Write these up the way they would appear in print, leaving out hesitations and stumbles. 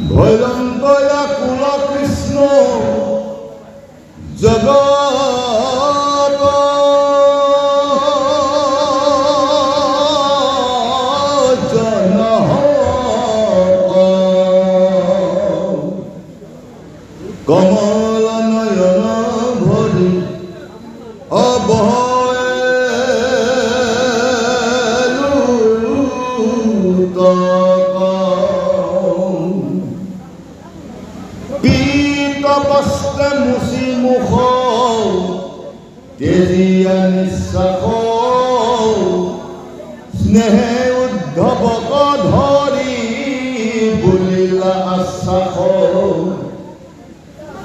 ভৈৰঙ্গয়া কুল কৃষ্ণ জগত কমল নয়ন ভৰি পীত বস্ত্ৰে মুচি মুখ তেজিয়া নিশ্বাস স্নেহে উদ্ধৱক ধৰি বুলিলা আশ্বাস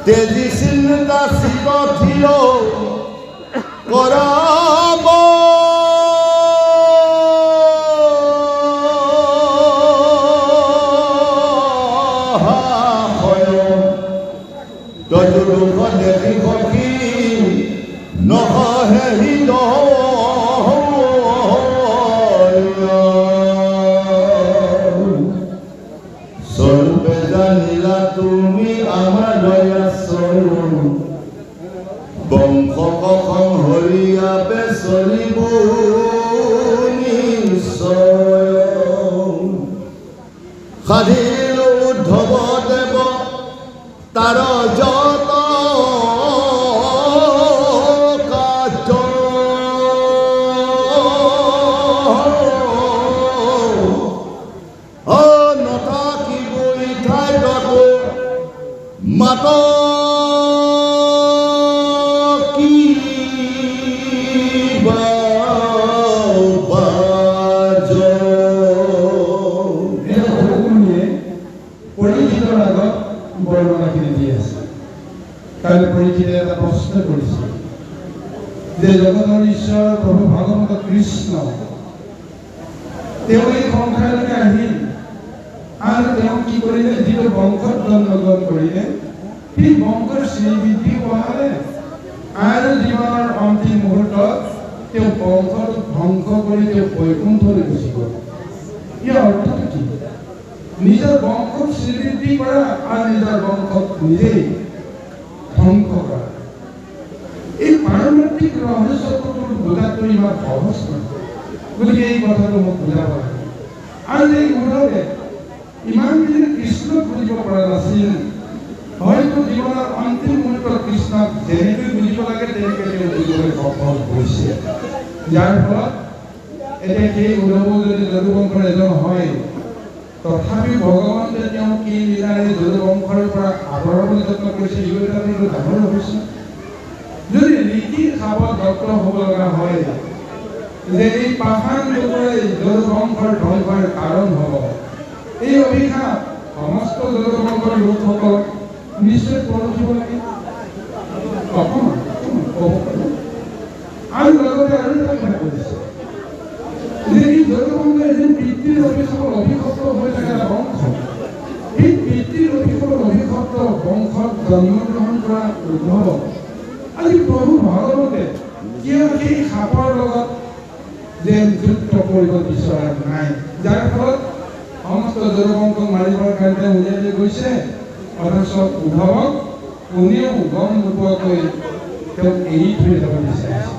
তেজি চিন্তা চিত থিৰ কৰাব তজুলুক দেখি সখী নহহে স্বৰূপে জানিলা তুমি আমাৰ দয়া স্বৰূপ বংশ কখন হৰিয়াবে চলিব নিশ্চয় সাধিল উদ্ধৱ দেৱ তাৰ যত কাৰ্য নথাকিবই ঠাইত মাত বৰ্ণনাখিনি দি আছে। কালি পৰীক্ষিতে এটা প্ৰশ্ন কৰিছে যে জগতৰ ঈশ্বৰ প্ৰভু ভগৱন্ত কৃষ্ণ তেওঁ এই সংসাৰলৈকে আহিল আৰু তেওঁ কি কৰিলে, যিটো বংশত জন্মগ্ৰহণ কৰিলে সেই বংশৰ শ্ৰীবৃদ্ধি বঢ়ালে আৰু জীৱনৰ অন্তিম মুহূৰ্তত তেওঁ বংশটো ধ্বংস কৰি তেওঁ বৈকুণ্ঠলৈ গুচি গ'ল। ইয়াৰ অৰ্থটো কি? নিজৰ বংশক শ্ৰীবৃদ্ধি কৰা আৰু নিজৰ বংশক নিজেই ধ্বংস কৰা। এই পাৰমাৰ্থিক ৰহস্যটো বুজাটো ইমান সহজ নহয়। গতিকে এই কথাটো মোক বুজাব লাগে। আৰু এই উদ্ধৱে ইমান দিন কৃষ্ণক বুজিব পৰা নাছিল, হয়তো জীৱনৰ অন্তিম মুহূৰ্তত কৃষ্ণক যেনেকৈ বুজিব লাগে তেনেকৈ তেওঁ বুজিবলৈ সফল হৈছে। যাৰ ফলত এতিয়া সেই উদ্ধৱ যদি যদুবংশৰ এজন হয়, তথাপিও ভগৱন্তে তেওঁ কি লীলাৰে যদুবংশৰ পৰা আঁতৰাবলৈ যত্ন কৰিছে, এটা ডাঙৰ ৰহস্য। যদি ৰীতিৰ চাপত দগ্ধ হ'ব লগা হয় যে এই পাষাণ লোকৰে যদুবংশৰ ধ্বংসৰ কাৰণ হ'ব, এই অভিশাপ সমস্ত যদুবংশৰ লোকসকলক নিশ্চয় পৰখিব লাগে। আৰু লগতে আৰু এটা কথা কৈছে যে এই যদুবংশ এজন পিতৃৰ অভিশাপৰ অভিশপ্ত হৈ থাকে এটা বংশ। এই পিতৃৰ অভিশাপৰ অভিশপ্ত বংশত জন্মগ্ৰহণ কৰা উদ্ধৱ আজি প্ৰভু ভগৱতে কিয় সেই সাপৰ লগত যে যুদ্ধ কৰিব বিচৰা নাই, যাৰ ফলত সমস্ত যদুবংশক মাৰিবৰ কাৰণে উলিয়াই লৈ গৈছে, অথচ উদ্ধৱক কোনেও গম নোপোৱাকৈ তেওঁক এৰি থৈ যাব বিচাৰিছে।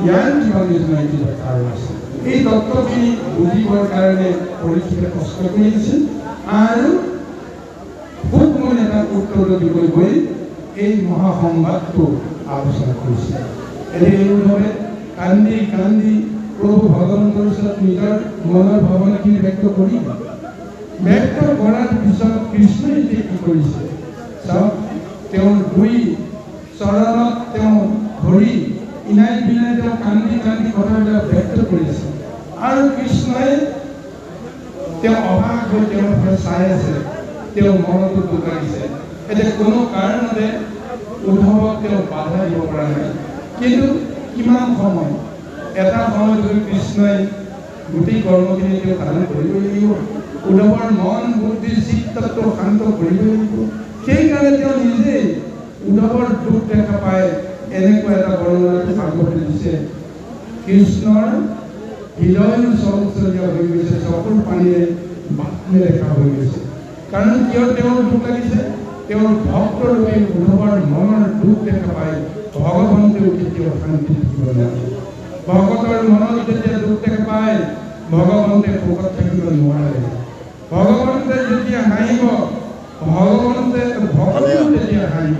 ইয়াৰ কিমান নৈতিক কাৰণ আছে। এই তত্ত্বখিনি বুজিবৰ কাৰণে পৰীক্ষিতে কষ্ট কৰি আছিল আৰু খুব মই এটা উত্তৰ দিবলৈ গৈ এই মহাসংবাদটো আলোচনা কৰিছিল। এই উদ্ধৱে কান্দি কান্দি প্ৰভু ভগৱন্তৰ ওচৰত নিজৰ মনৰ ভাৱনাখিনি ব্যক্ত কৰাৰ পিছত কৃষ্ণই এতিয়া কি কৰিছে চাওক, তেওঁৰ দুই চৰণত তেওঁ ধৰি ইনাই বিনাই তেওঁ কান্দি কান্দি কথাবিলাক ব্যক্ত কৰিছে আৰু কৃষ্ণই তেওঁ অবাক হৈ তেওঁৰ ফালে চাই আছে, তেওঁ মনতো দুখ লাগিছে। এতিয়া কোনো কাৰণতে উদ্ধৱক তেওঁ বাধা দিব পৰা নাই। কিন্তু কিমান সময়, এটা সময় যদি কৃষ্ণই গোটেই কৰ্মখিনি তেওঁ ধাৰণ কৰিব লাগিব, উদ্ধৱৰ মন বুদ্ধি চিত্তটো শান্ত কৰিব লাগিব। সেইকাৰণে তেওঁ নিজেই উদ্ধৱৰ দুখ দেখা পায় এনেকুৱা এটা বৰ্ণনাটো আগতে দিছে। কৃষ্ণৰ হৃদয় চঞ্চলীয়া হৈ গৈছে, চকুৰ পানীৰে বাট নেদেখা হৈ গৈছে। কাৰণ কিয় তেওঁৰ দুখ লাগিছে তেওঁৰ ভক্তৰ ৰূপে উদ্ধৱৰ মনৰ দুখ দেখা পাই ভগৱন্তেও কেতিয়াও শান্তি থাকিব নোৱাৰে ভকতৰ মনত যেতিয়া দুখ দেখা পায় ভগৱন্তে সুখত থাকিব নোৱাৰে ভগৱন্তে যেতিয়া হাঁহিব ভগৱন্তে ভক্তও তেতিয়া হাঁহিব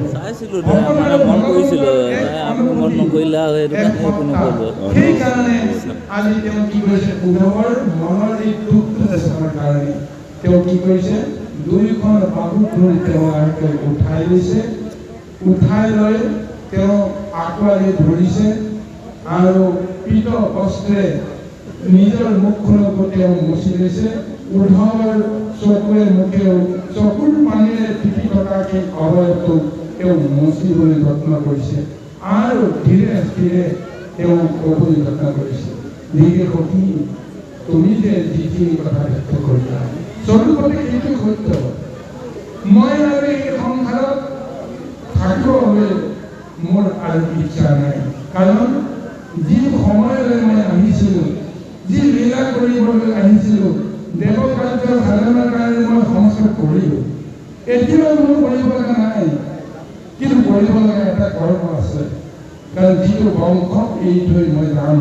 সেইকাৰণে আজি তেওঁ কি কৰিছে উদ্ধৱৰ মনৰ এই দুখটো দেখাবৰ কাৰণে তেওঁ কি কৰিছে দুইখন বাহুত ধৰি তেওঁ উঠাই লৈছে উঠাই লৈ তেওঁ আঁকোৱালি ধৰিছে আৰু পীত বস্ত্ৰে নিজৰ মুখখনকো তেওঁ মচি লৈছে উদ্ধৱৰ চকুৰে মুখেও চকুৰ পানীৰে টিপি থকা সেই অৱয়ৱটো তেওঁ মচিবলৈ যত্ন কৰিছে আৰু ধীৰে ধীৰে তেওঁ ক'বলৈ যত্ন কৰিছে ধীৰে সখী তুমি যে যিখিনি কথা ব্যক্ত কৰিলা স্বৰূপতে এইটো সত্য মই আৰু এই সংসাৰত থাকিব বাবে মোৰ আৰু ইচ্ছা নাই কাৰণ যি সময়লৈ মই আহিছিলোঁ যি লীলা কৰিবলৈ আহিছিলোঁ দেৱ কাৰ্য সাধনাৰ কাৰণে মই সংস্কাৰ কৰিলোঁ এতিয়াও মোৰ কৰিব লগা নাই কিন্তু কৰিব লগা এটা কৰ্ম আছে কাৰণ যিটো বংশ এৰি থৈ মই যাম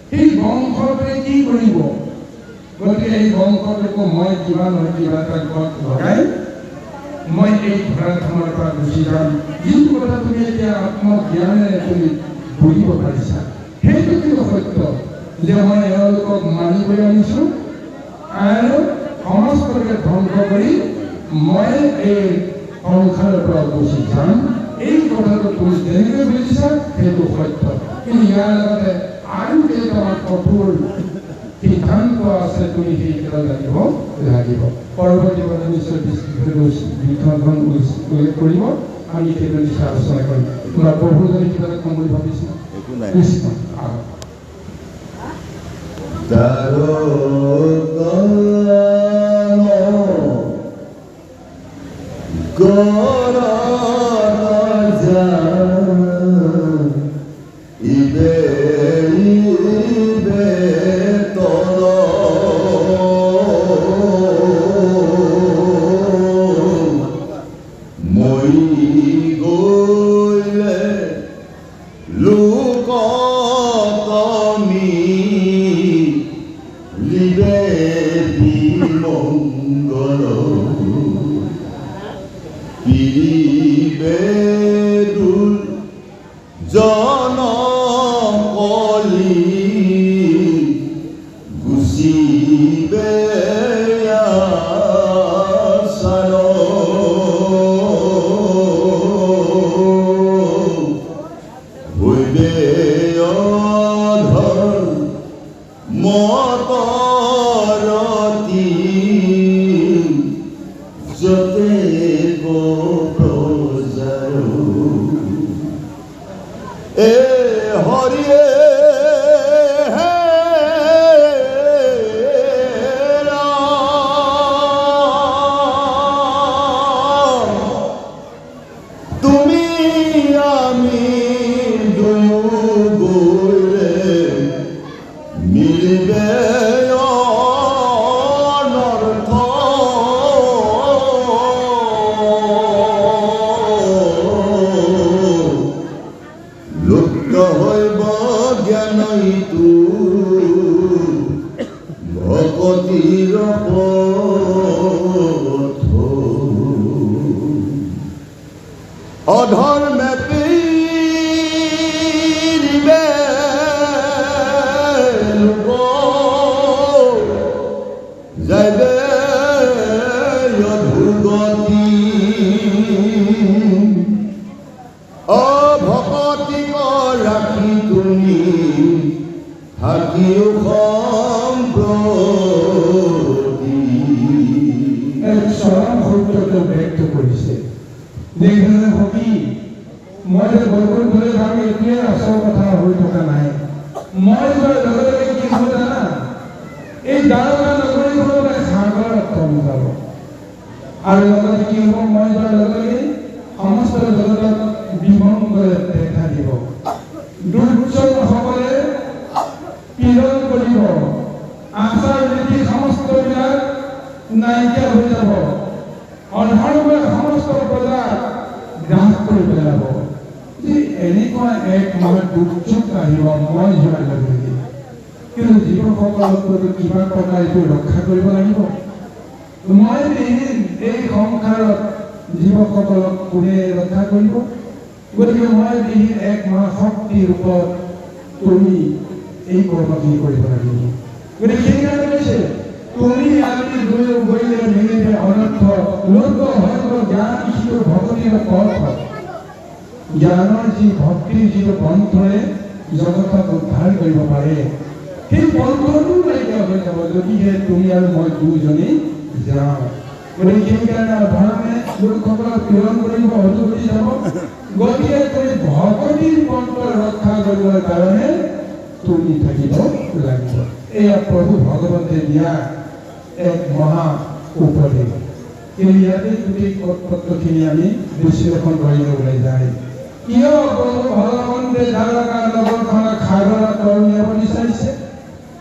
সেই বংশটোৱে কি কৰিব গতিকে এই বংশটোকো মই কিবা নহয় কিবা এটা গত লগাই মই এই ধৰাধামৰ পৰা গুচি যাম যিটো কথা তুমি এতিয়া আত্মজ্ঞানেৰে তুমি বুজিব পাৰিছা সেইটো কিন্তু সত্য যে মই এওঁলোকক মানিবলৈ আনিছোঁ আৰু সমস্তকে ধ্বংস কৰি মই এই সংসাৰৰ পৰা গুচি যাম এই কথাটো তুমি যেনেকৈ বুজিছা সেইটো সত্য কিন্তু ইয়াৰ লগতে আৰু কেইটামান কঠোৰ সিদ্ধান্ত আছে তুমি সেইকেইটা জানিব লাগিব পৰৱৰ্তী কথা নিশ্চয় বিষয়খন উল্লেখ কৰিব আমি সেইটো নিশ্চয় আলোচনা কৰিম তোমাৰ প্ৰভুজনে কিবা এটা কম বুলি ভাবিছোঁ নাইকিয়া হৈ যাব অন্ধাৰময় সমস্ত প্ৰজা গ্ৰাস কৰি পেলাব। যে এনেকুৱা এক দুৰ্যোগ আহিব মই যোৱাৰ লগে লগে, কিন্তু জীৱসকলক কিবা প্ৰকাৰে এইটো ৰক্ষা কৰিব লাগিব। মই এই সংসাৰত জীৱসকলক কোনে ৰক্ষা কৰিব? গতিকে মই এক মহাশক্তিৰ ওপৰত তুমি এই কৰ্মখিনি কৰিব লাগিব। গতিকে সেইকাৰণে কৈছে তুমি আজি গৰিলে মেলিলে অনৰ্থ লোক হয়তো জ্ঞান যিটো ভক্তিৰ পথ, জ্ঞানৰ যি ভক্তিৰ যিটো পন্থৰে জগতক উদ্ধাৰ কৰিব পাৰে, সেই পন্থটো নাইকিয়া হৈ যাব যদিহে তুমি আৰু মই দুজনেই যাওঁ। গতিকে সেইকাৰণে ধৰ্মে লোকসকলক পীড়ন কৰিব, হতুকি যাব। গতিকে তুমি ভকতিৰ পন্থ ৰক্ষা কৰিবৰ কাৰণে তুমি থাকিব লাগিব। এয়া প্ৰভু ভগৱন্তে দিয়া এক মহা উপদেশ। ইয়াতে গোটেই পত্ৰখিনি আমি বিশ্লেষণ কৰিলে ওলাই যায়। কিয় প্ৰভু ভগৱন্তে দ্বাৰকা নগৰখনক সাগৰত তৰণিয়াব বিচাৰিছে?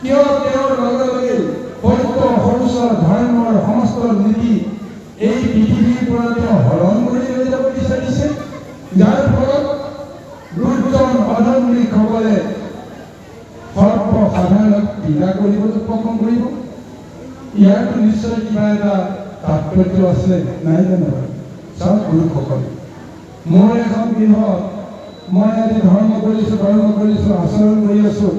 কিয় তেওঁৰ লগে লগে সত্য শৌচ ধৰ্মৰ সমস্ত নীতি এই পৃথিৱীৰ পৰা তেওঁ হৰণ কৰি লৈ যাব বিচাৰিছে? যাৰ ফলত দুৰ্জন অধৰ্মীসকলে সৰ্বসাধাৰণক পীড়া কৰিবলৈ উপক্ৰম কৰিব। ইয়াৰতো নিশ্চয় কিবা এটা তাৎপৰ্য আছে, নাই জানো? চাওক গুৰুসকল, মোৰ এখন গৃহত মই আজি ধৰ্ম কৰিছোঁ, আচৰণ কৰি আছোঁ।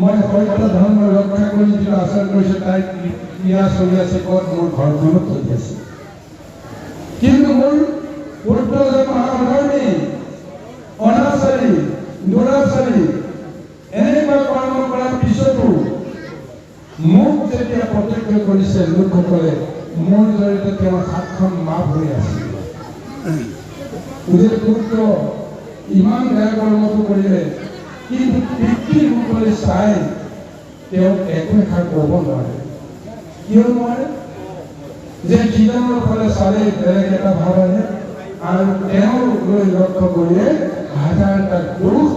মই সত্য ধৰ্ম ৰক্ষা কৰি যিটো আচৰণ কৰিছোঁ তাই ক্ৰিয়া চলি আছে, ক'ত মোৰ ঘৰখনত চলি আছে। কিন্তু মোৰ পুত্ৰজন অধৰ্মী, অনাচাৰী, দুৰাচাৰী এনেকুৱা কৰ্ম কৰাৰ পিছতো মোক যেতিয়া প্ৰত্যক্ষ কৰিছে লোকসকলে, মোৰ জৰিয়তে তেওঁ হাতখন মাফ হৈ আছিল। যে পুত্ৰ ইমান বেয়া কৰ্মটো কৰিলে, কিন্তু পিতৃৰ মুখলৈ চাই তেওঁ একো এষাৰ ক'ব নোৱাৰে। কিয় নোৱাৰে? যে সিজনৰ ফালে চালে বেলেগ এটা ভাৱ আহে, আৰু তেওঁলৈ লক্ষ্য কৰিলে হাজাৰটা দুখ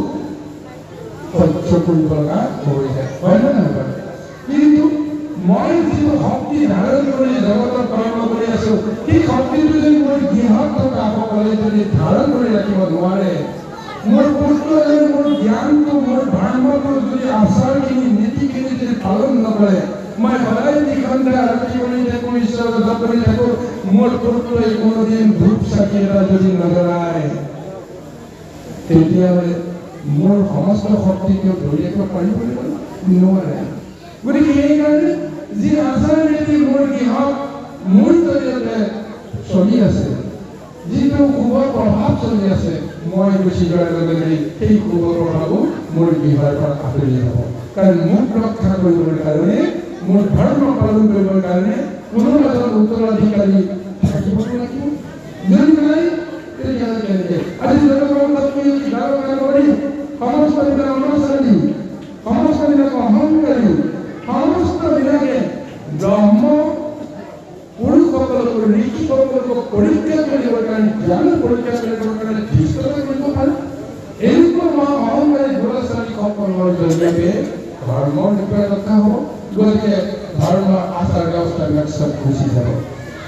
সহ্য কৰিব লগা হৈ যায়, হয় নে নহয়? কিন্তু মই যিটো শক্তি ধাৰণ কৰি জগতত কৰ্ম কৰি আছো, সেই শক্তিটো যদি মোৰ গৃহত থকা সকলে যদি ধাৰণ কৰি ৰাখিব নোৱাৰে, মোৰ পুত্ৰজনে মোৰ জ্ঞানটো, মোৰ ধৰ্মটো যদি আচাৰখিনি নীতিখিনি যদি পালন নকৰে, মই সদায় নিখণ্ডা আৰতি কৰি থাকোঁ, ঈশ্বৰ জপ কৰি থাকোঁ, মোৰ পুত্ৰই কোনোদিন ধূপ চাকি এটা যদি নজ্বলায়, তেতিয়াহ'লে মোৰ সমস্ত শক্তি তেওঁ ধৰি ৰাখিব পাৰিব নোৱাৰে। গতিকে সেইকাৰণে যি আচাৰ নীতি মোৰ গৃহত মোৰ জৰিয়তে চলি আছে, যিটো শুভ প্ৰভাৱ চলি আছে, মই গুচি যোৱাৰ লগে লগে সেই শুভ প্ৰভাৱো মোৰ গৃহৰ পৰা আঁতৰি যাব। কাৰণ মোক ৰক্ষা কৰিবৰ কাৰণে, মোৰ ধৰ্ম পালন কৰিবৰ কাৰণে কোনো এজন উত্তৰাধিকাৰী থাকিব লাগিব। যদি নাই তেতিয়াহ'লে কেনেকৈ? আজি সমস্ত বিলাক অনাচাৰী, সমস্ত বিলাক অহংকাৰী, সমস্ত বিলাকে ব্ৰহ্ম পুৰুষসকলক, ঋষিসকলক পৰীক্ষা কৰিবৰ কাৰণে, জ্ঞান পৰীক্ষা কৰিবৰ কাৰণে ধৃষ্টতা কৰিব পাৰে। এনেকুৱা অহংকাৰী দুৰাচাৰীসকলৰ জৰিয়তে ধৰ্মৰ বিষয়ে ৰক্ষা হ'ব। গতিকে ধৰ্ম আচাৰ ব্যৱস্থাবিলাক চব গুচি যাব।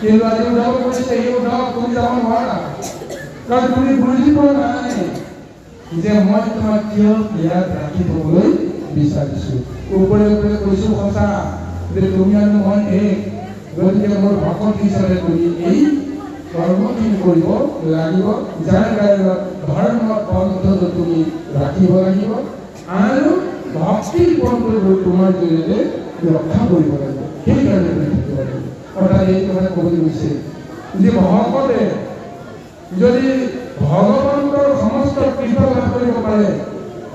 কিন্তু আজি উদ্ধাৱ কৰিছে, এই উদ্ধাৱ তুমি যাব নোৱাৰা, কাৰণ তুমি বুজি পোৱা নাই যে মই তোমাক কিয় ইয়াত ৰাখি থবলৈ বিচাৰিছোঁ। ওপৰে ওপৰে কৈছোঁ সঁচা যে তুমি আৰু মই এক, গতিকে মোৰ ভকত হিচাপে তুমি এই কৰ্মখিনি কৰিব লাগিব, যাৰ কাৰণে ধৰ্ম পন্থটো তুমি ৰাখিব লাগিব আৰু ভক্তিৰ পন্থটো তোমাৰ জৰিয়তে ৰক্ষা কৰিব লাগিব। সেইকাৰণে তুমি থাকিব লাগিব। অৰ্থাৎ এই কথা ক'বলৈ গৈছে যে ভকতে যদি ভগৱন্তৰ সমস্ত কৃপা লাভ কৰিব পাৰে,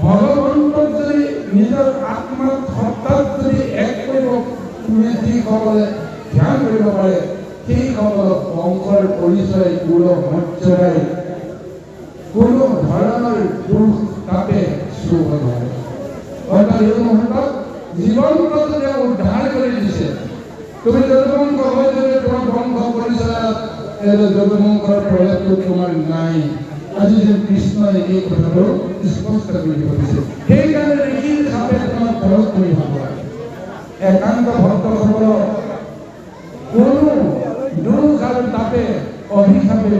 ভগৱন্তক যদি নিজৰ আত্মাত সত্তাত যদি এক কৰিব, যিসকলে ধ্যান কৰিব পাৰে, সেইসকলক বংশৰ পৰিচয়, কুল মৰ্যাদাই কোনো ধৰণৰ দুখ তাপে চুব নোৱাৰে। অৰ্থাৎ এই মুহূৰ্তত জীৱনটো তেওঁ উদ্ধাৰ কৰি দিছে। তুমি যদুবংশ হৈ যদি তোমাৰ বংশ পৰিচয়ত যদুবংশৰ প্ৰভাৱটো তোমাৰ নাই। আজি যে কৃষ্ণই এই কথাটো স্পষ্ট কৰি দিব দিছে। সেইকাৰণে ঋষি হিচাপে তোমাক প্ৰয়োগ কৰি ভাবা। একান্ত ভক্তসকলক কোনো দুখ আৰু তাপে অভিশাপে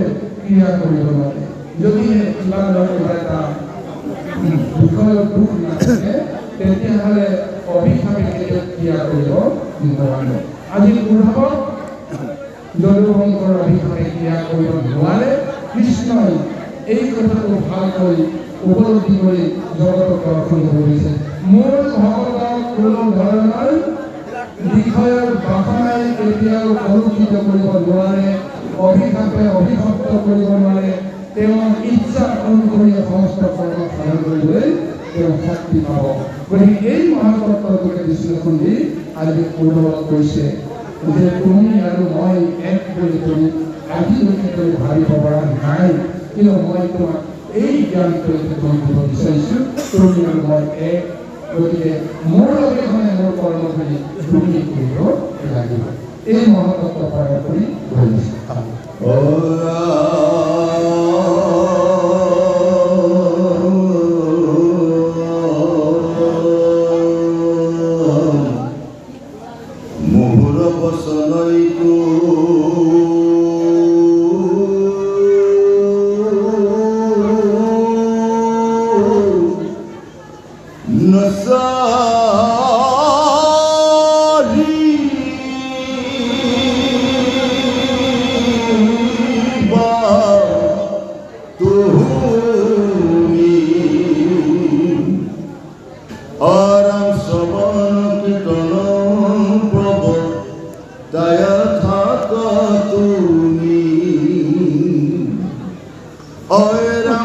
ক্ৰিয়া কৰিব নোৱাৰে। যদি কিবা এটা বিষয়ৰ দুখ নাথাকে তেতিয়াহ'লে অভিশাপে কেতিয়াও ক্ৰিয়া কৰিব নোৱাৰে। আজি উদ্ভৱ যদুবংশৰ অভিশাপে ক্ৰিয়া কৰিব নোৱাৰে। কৃষ্ণই এই কথাটো ভালকৈ উপলব্ধি কৰি জগতক দৰ্শন কৰিছে। মোৰ ভগৱানক কোনো ধৰণৰ বিষয়ৰ বাসনাই কেতিয়াও কলুষিত কৰিব নোৱাৰে, অভিশাপে অভিশপ্ত কৰিব নোৱাৰে। তেওঁৰ ইচ্ছা অনুসৰি সমস্ত কৰ্ম সাধন কৰিবলৈ তেওঁ শক্তি পাব। গতিকে এই মহাতত্ত্বটোকে বিশ্লেষণ দি আজি উদ্ভৱ কৰিছে যে তুমি আৰু মই এক বুলি তুমি আজিলৈকে তুমি ভাবিব পৰা নাই, কিন্তু মই তোমাক এই জ্ঞানটো তোমাক দিব বিচাৰিছোঁ, তুমি আৰু মই এক। গতিকে মোৰ অবিহনে মোৰ কৰ্মখিনি তুমি কৰিব লাগিব। এই মহাতত্ত্ব পালন কৰি ধৰিছোঁ।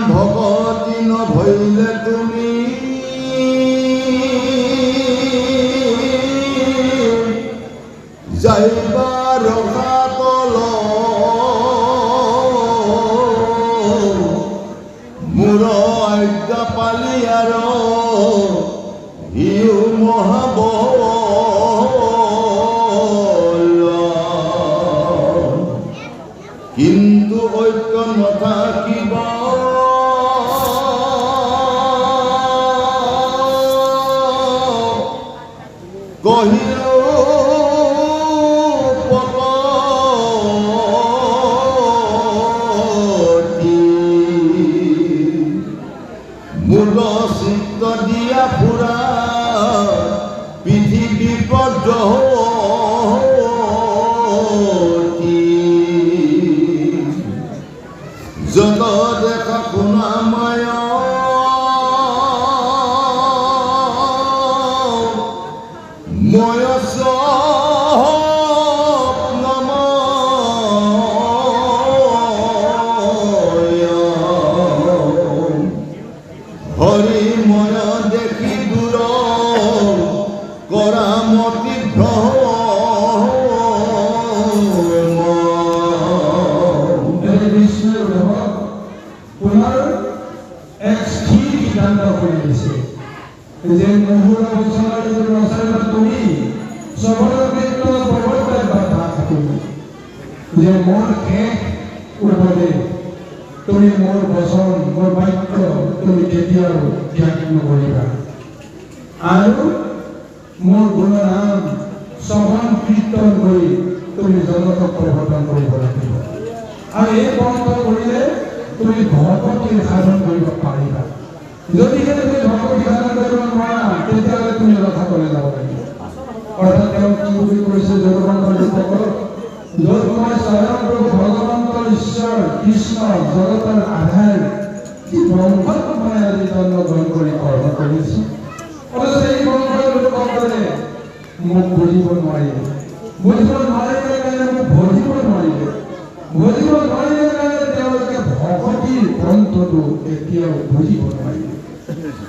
ভগতি নভৈলে তুমি যাইবা ৰসাতল মোৰ আজ্ঞা পালি আৰু ইও মহাবল কিন্তু ঐক্য নাথাকিব কহিল মূল চিত্ত দিয়া ফুৰা পৃথিৱী পদ্ধতি যত দেখা শুনা মায়া ময় হৰি ময় দেখি দূৰ কৰা মতি পুনৰ এক স্থিৰ সিদ্ধান্ত কৰি দিছে যে মুহুৰ বছৰৰ ৰচনা তুমি চবৰে ক্ষেত্ৰত প্ৰৱৰ্তন বাধা থাকিব যে মোৰ শেষ উপদেশ তুমি মোৰ বচন মোৰ বাক্য তুমি কেতিয়াও ত্যাগ নকৰিবা আৰু মোৰ গুণনাম শ্ৰৱণ কীৰ্তন কৰি তুমি জগতক প্ৰৱৰ্তন কৰিব লাগিব। আৰু এই পন্থ কৰিলে তুমি ভগৱতীৰ সাধন কৰিব পাৰিবা। যদিহে তুমি ভগৱতী সাধন কৰিব নোৱাৰা তেতিয়াহ'লে তুমি ৰসাতলে যাব লাগিব। অৰ্থাৎ তেওঁ কি বুলি কৈছে জগতৰ লোকসকলক, য'ত মই স্বয়ং প্ৰভু ভগৱন্তৰ ঈশ্বৰ কৃষ্ণ জগতৰ আধাৰ কি বংশত মই আজি জন্মগ্ৰহণ কৰি কৰ্ম কৰিছোঁ। অথচ এই বংশৰ লোকসকলে মোক বুজিব নোৱাৰিলে, বুজিব নোৱাৰিলে কাৰণে মোক ভজিব নোৱাৰিলে, ভজিব নোৱাৰিলে কাৰণে তেওঁলোকে ভগৱতীৰ গ্ৰন্থটো এতিয়াও বুজিব নোৱাৰিলে।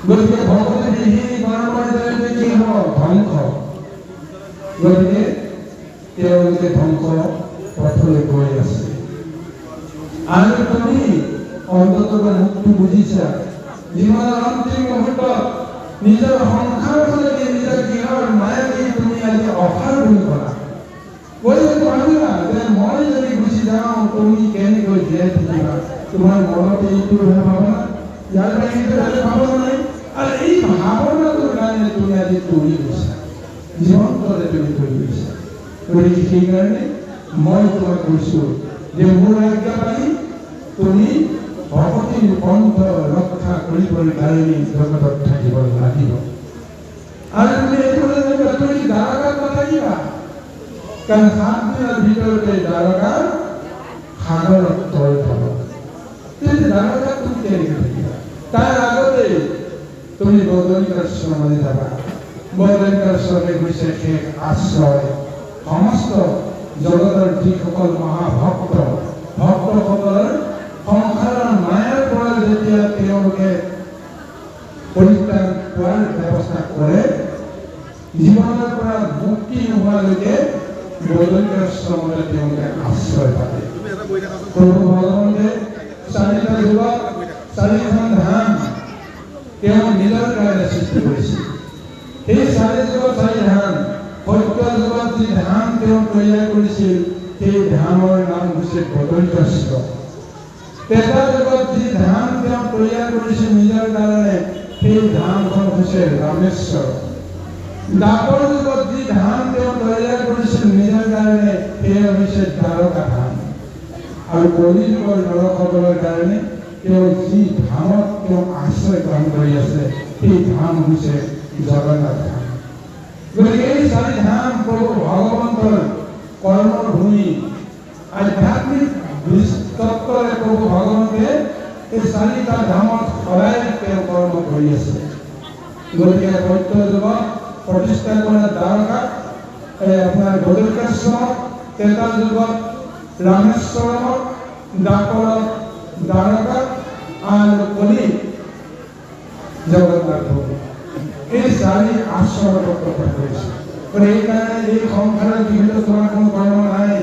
গতিকে ভগৱতী বিহীন মানৱ কি হ'ব? ধ্বংস। গতিকে তেওঁলোকে ধ্বংস পথলৈ গৈ আছে। আৰু তুমি অন্ততঃ মুক্তি বুজিছা, জীৱনৰ অন্তিম মুহূৰ্তত নিজৰ সংসাৰখনকে নিজৰ গৃহৰ মায়াকে তুমি আজি অসাৰ বুলি ক'লা। গতিকে ভাবিলা যে মই যদি গুচি যাওঁ তুমি কেনেকৈ জীয়াই থাকিবা? তোমাৰ মনত এইটোহে ভাৱনা, ইয়াৰ বাহিৰে ভাৱনা নাই। আৰু এই ভাৱনাটোৰ কাৰণে তুমি আজি তৰি গৈছা, জীৱন্তৰে তুমি তৰি গৈছা। গতিকে সেইকাৰণে মই তোমাক কৈছোঁ যে মোৰ আজ্ঞা পালি তুমি ভকতিৰ পন্থ ৰক্ষা কৰিবৰ কাৰণে জগতত থাকিব লাগিব। আৰু তুমি এইটো জানিবা তুমি দ্বাৰকাত নাথাকিবা, কাৰণ 7 দিনৰ ভিতৰতে দ্বাৰকা সাগৰত তল পাব। তুমি দ্বাৰকাত তুমি কেনেকৈ থাকিবা? তাৰ আগতে তুমি বদৰিকাশ্ৰমলৈ যাবা। বদৰিকাশ্ৰমে হৈছে শেষ আশ্ৰয়। সমস্ত জগতৰ যিসকল মহাভক্ত ভক্তসকলৰ সংসাৰৰ মায়াৰ পৰা যেতিয়া তেওঁলোকে পৰিত্ৰাণ পোৱাৰ ব্যৱস্থা কৰে, জীৱনৰ পৰা মুক্তি নোহোৱালৈকে বদৰিকাশ্ৰমলৈ তেওঁলোকে আশ্ৰয় পায়। প্ৰভু ভগৱন্তে 4টা যুগত 4খন ধাম তেওঁ নিজৰ কাৰণে সৃষ্টি কৰিছিল। সেই 4 যুগত 4 ধাম, সত্য যুগত যি ধাম তেওঁ তৈয়াৰ কৰিছিল সেই ধামৰ নাম হৈছে বদৰিকাশ্ৰম। ত্ৰেতা যুগত যি ধাম তেওঁ তৈয়াৰ কৰিছিল নিজৰ কাৰণে সেই ধামখন হৈছে ৰামেশ্বৰ। দ্বাপৰ যুগত যি ধাম তেওঁ তৈয়াৰ কৰিছিল নিজৰ কাৰণে সেয়া হৈছে দ্বাৰকা ধাম। আৰু কলি যুগৰ নৰসকলৰ কাৰণে তেওঁ যি ধামত তেওঁ আশ্ৰয় গ্ৰহণ কৰি আছে সেই ধাম হৈছে জগন্নাথ ধাম। গতিকে এই 4 ধাম প্ৰভু ভগৱন্তৰ কৰ্মভূমি। আধ্যাত্মিক তত্ত্বৰে প্ৰভু ভগৱন্তে এই 4টা ধামত সদায় তেওঁ কৰ্ম কৰি আছে। গতিকে সত্য যুগত প্ৰতিষ্ঠা কৰা দ্বাৰকা আপোনাৰ বদৰিকাশ্ৰমত, ত্ৰেতা যুগত ৰামেশ্বৰমত, দ্বাপৰত দ্বাৰকা আৰু কলিত জগন্নাথ প্ৰভু। এই 4 আশ্ৰমৰ কথা কৈছে। সেইকাৰণে এই সংসাৰৰ যিহেতু তোমাৰ কোনো কৰ্ম নাই,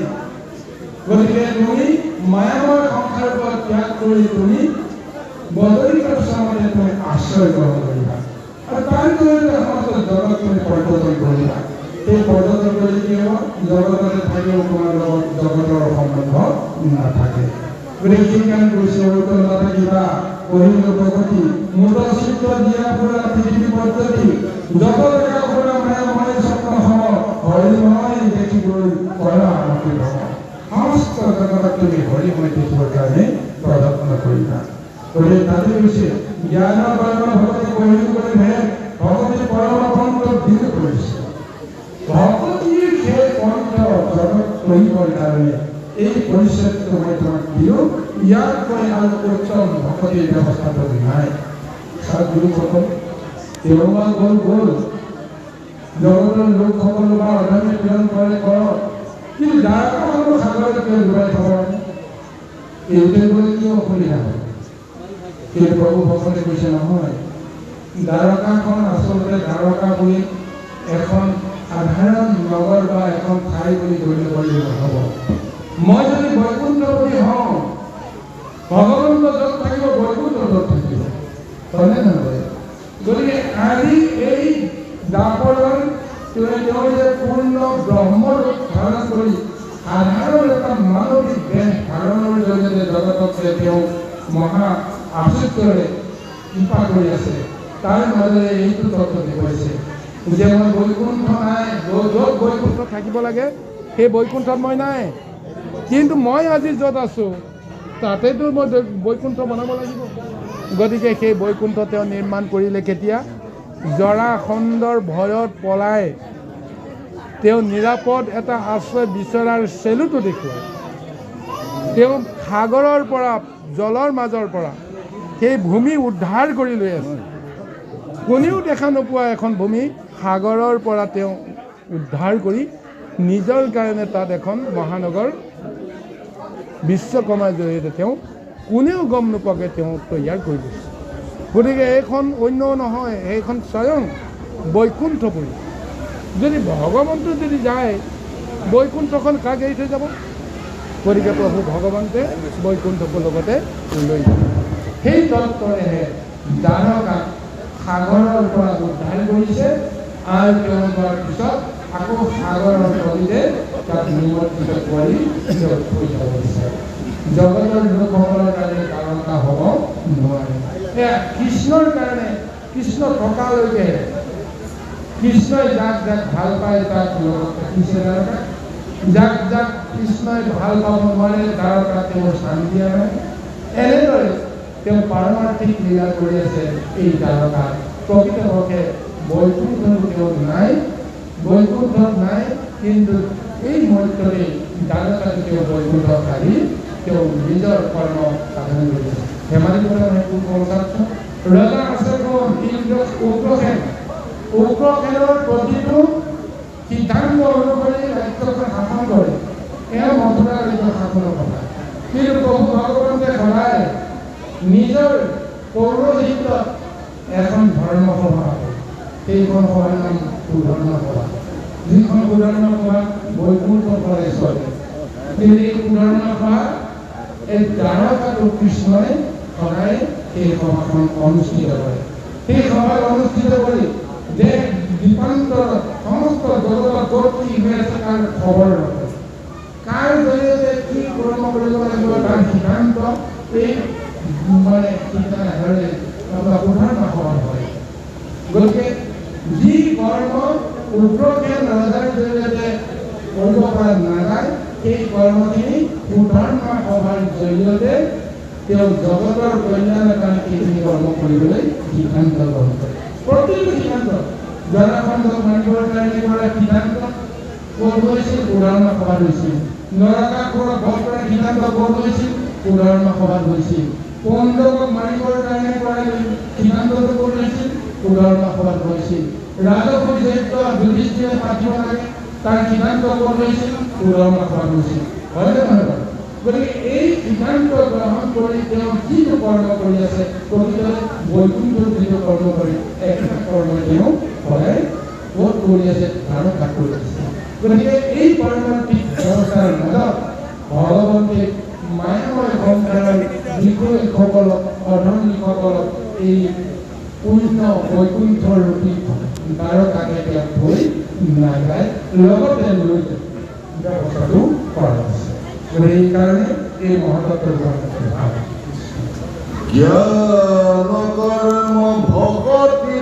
গতিকে তুমি মায়াময় সংসাৰৰ পৰা ত্যাগ কৰি তুমি বদৰিকাশ্ৰমতে তুমি আশ্ৰয় গ্ৰহণ কৰিবা। আৰু তাৰ জৰিয়তে সমস্ত জগত তুমি পৰ্যটন কৰিবা। এই পৰ্যটন কৰি কি হ'ব? জগততে থাকিও তোমাৰ লগত জগতৰ সম্বন্ধ নাথাকে। গতিকে সেইকাৰণে কৈছে অৱতল নাথাকিবা কহিল প্ৰগতি মূল চিত্ৰ দিয়া পুৰা পৃথিৱী পদ্ধতি যত দেখা পুৰা মায়াময় স্বপ্ন সম হৰিময় দেখিবলৈ কৰা আমাকে সমস্ত জগতত তুমি হৰিময় দেখিবৰ কাৰণে প্ৰযত্ন কৰিবা। গতিকে তাতে কৈছে জ্ঞান কৰ্ম ভগতি কহিল কৰি ভেদ ভগতি পৰম পন্থ দিন কৰিছে। ভগতিৰ সেই পন্থ জগত কৰিবৰ কাৰণে এই পৰিচয়টো মই তোমাক দিওঁ। ইয়াতকৈ আৰু উত্তম ভকতিৰ ব্যৱস্থাটো নাই। সদগুৰুসকল তেওঁলোক গ'ল জগতৰ লোকসকল বা অধমে প্ৰেৰণ কৰে কৰক, কিন্তু দ্বাৰকাখনো সাগৰত কিয় ঘূৰাই থব? এইটোৱে গ'লে কিয় অসুবিধা হয়? কিন্তু প্ৰভু ভকতে কৈছে নহয়, দ্বাৰকাখন আচলতে দ্বাৰকা বুলি এখন সাধাৰণ নগৰ বা এখন ঠাই বুলি গণ্য কৰিলে নহ'ব। মই যদি বৈকুণ্ঠপতি হওঁ, ভগৱন্ত য'ত থাকিব বৈকুণ্ঠ য'ত থাকিব, হয়নে নহয়? গতিকে আজি এই দ্বাপৰৰ তেওঁ যে পূৰ্ণ ব্ৰহ্মৰূপ ধাৰণ কৰি সাধাৰণ এটা মানৱিক দেহ ধাৰণৰ জৰিয়তে জগতকে তেওঁ মহা আশ্চৰ্যৰে কৃপা কৰি আছে। তাৰ মাজেৰে এইটো তত্ত্ব দেখুৱাইছে যে মই বৈকুণ্ঠ নাই, য'ত বৈকুণ্ঠ থাকিব লাগে সেই বৈকুণ্ঠত মই নাই, কিন্তু মই আজি য'ত আছোঁ তাতেতো মই বৈকুণ্ঠ বনাব লাগিব। গতিকে সেই বৈকুণ্ঠ তেওঁ নিৰ্মাণ কৰিলে কেতিয়া? জৰাসন্ধৰ ভয়ত পলাই তেওঁ নিৰাপদ এটা আশ্ৰয় বিচৰাৰ চেলুটো দেখুৱায়। তেওঁ সাগৰৰ পৰা জলৰ মাজৰ পৰা সেই ভূমি উদ্ধাৰ কৰি লৈ আছে। কোনেও দেখা নোপোৱা এখন ভূমি সাগৰৰ পৰা তেওঁ উদ্ধাৰ কৰি নিজৰ কাৰণে তাত এখন মহানগৰ বিশ্বকৰ্মাৰ জৰিয়তে তেওঁ কোনেও গম নোপোৱাকৈ তেওঁ তৈয়াৰ কৰি দিছে। গতিকে এইখন অন্য নহয়, সেইখন স্বয়ং বৈকুণ্ঠপুৰী। যদি ভগৱন্ত যদি যায় বৈকুণ্ঠখন কাক এৰি থৈ যাব? গতিকে প্ৰভু ভগৱন্তে বৈকুণ্ঠকৰ লগতে লৈ যাব। সেই তত্ত্বৰেহে দ্বাৰকাক সাগৰৰ পৰা উদ্ধাৰ কৰিছে আৰু তেওঁলোকৰ পিছত আকৌ সাগৰৰ তলিতে তাক নিমন্ত্ৰিত কৰি থৈ যাব বিচাৰে। জগতৰ লোকসকলৰ কাৰণে দ্বাৰকা হ'ব নোৱাৰে। এয়া কৃষ্ণৰ কাৰণে, কৃষ্ণ থকালৈকে কৃষ্ণই যাক যাক ভাল পায় তাক লগত ৰাখিছে দ্বাৰকা, যাক যাক কৃষ্ণই ভাল পাব নোৱাৰে দ্বাৰকা তেওঁৰ স্থান দিয়া নাই এনেদৰে তেওঁ পাৰমাৰ্থিক লীলা কৰি আছে এই দ্বাৰকা প্ৰকৃতপক্ষে বৈকুণ্ঠত তেওঁ নাই বৈকুণ্ঠত নাই কিন্তু এই মুহূৰ্ততে দ্বাৰকাত তেওঁ বৈকুণ্ঠ সাৰি তেওঁ নিজৰ কৰ্ম সাধন কৰিছে ধেমালি কৰা মানে ছাত্ৰ ৰজা আছে কোন উগ্ৰসেনৰ প্ৰতিটো সিদ্ধান্ত অনুসৰি ৰাজ্যখন শাসন কৰে এয়া মথুৰা ৰাজ্য শাসনৰ কথা কিন্তু প্ৰভু ভগৱন্তে সদায় নিজৰ পৌৰোহিত্যত এখন ধৰ্মসভা হয় সেইখন সভাৰ নাম সুধৰ্ম সভা যিখন সুধৰ্ম সভা বৈকুণ্ঠ পৰাই চলে কিন্তু এই সুধৰ্ম সভা এই দ্বাৰকাটো কৃষ্ণই সদায় এই সভাখন অনুষ্ঠিত কৰে সেই সভাত অনুষ্ঠিত কৰি দেশ দ্বীপান্তৰত সমস্ত জগতৰ ক'ত কি হৈ আছে তাৰ খবৰ ৰখে কাৰ জৰিয়তে কি কৰ্ম কৰিব লাগিব তাৰ সিদ্ধান্ত এই মানে চিন্তাধাৰাৰে সুধৰ্ম সভা হয় গতিকে যি কৰ্ম উগ্ৰসেন ৰজাৰ জৰিয়তে কৰিব পৰা নাযায় সেই কৰ্মখিনি সুধৰ্ম সভাৰ জৰিয়তে তেওঁ জগতৰ কল্যাণৰ কাৰণে এইখিনি কৰ্ম কৰিবলৈ সিদ্ধান্ত গ্ৰহণ কৰে প্ৰতিটো সিদ্ধান্ত জনসাধাৰণক মানিবৰ কাৰণে কৰা সিদ্ধান্ত ক'ত হৈছিল সুধৰ্ম সভাত হৈছিল নৰকাসুৰক বধ কৰাৰ সিদ্ধান্ত ক'ত হৈছিল সুধৰ্ম সভাত হৈছিল পণ্ডৱক মাৰিবৰ কাৰণে কৰা সিদ্ধান্তটো ক'ত হৈছিল সুধৰ্ম সভাত হৈছিল ৰাজসূয় দায়িত্ব যুধিষ্ঠিৰে পাতিব লাগে তাৰ সিদ্ধান্ত ক'ত হৈছিল সুধৰ্ম সভাত হৈছিল হয়নে নহয় গতিকে এই সিদ্ধান্ত গ্ৰহণ কৰি তেওঁ যিটো কৰ্ম কৰি আছে প্ৰকৃততে বৈকুণ্ঠত যিটো কৰ্ম কৰে একেটা কৰ্ম তেওঁ সদায় ক'ত কৰি আছে দ্বাৰকাত কৰি আছে গতিকে এই পাৰমাৰ্থিক ব্যৱস্থাৰ মাজত ভগৱন্তী মায়াময় সংসাৰৰ বিষয়সকলক অধৰ্মীসকলক এই পূৰ্ণ বৈকুণ্ঠৰ ৰূপী দ্বাৰকাকে তেওঁ থৈ নাযায় লগতে লৈ ব্যৱস্থাটো কৰা আছে সেইকাৰণে এই মহত্বটো জ্ঞান কৰ্ম ভগতি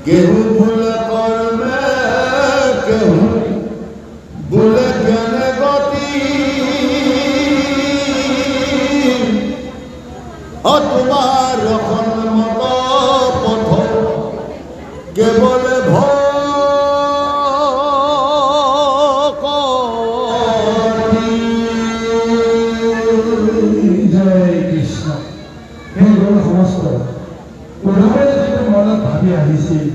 কেহু ভুলে কৰ্মে কেহু ভুলে জ্ঞানে গতি তোমাৰ সন্মত পথ কেবল জয় কৃষ্ণ। সেই সমস্ত উদ্ধৱে যিটো মনত ভাবি আহিছিল,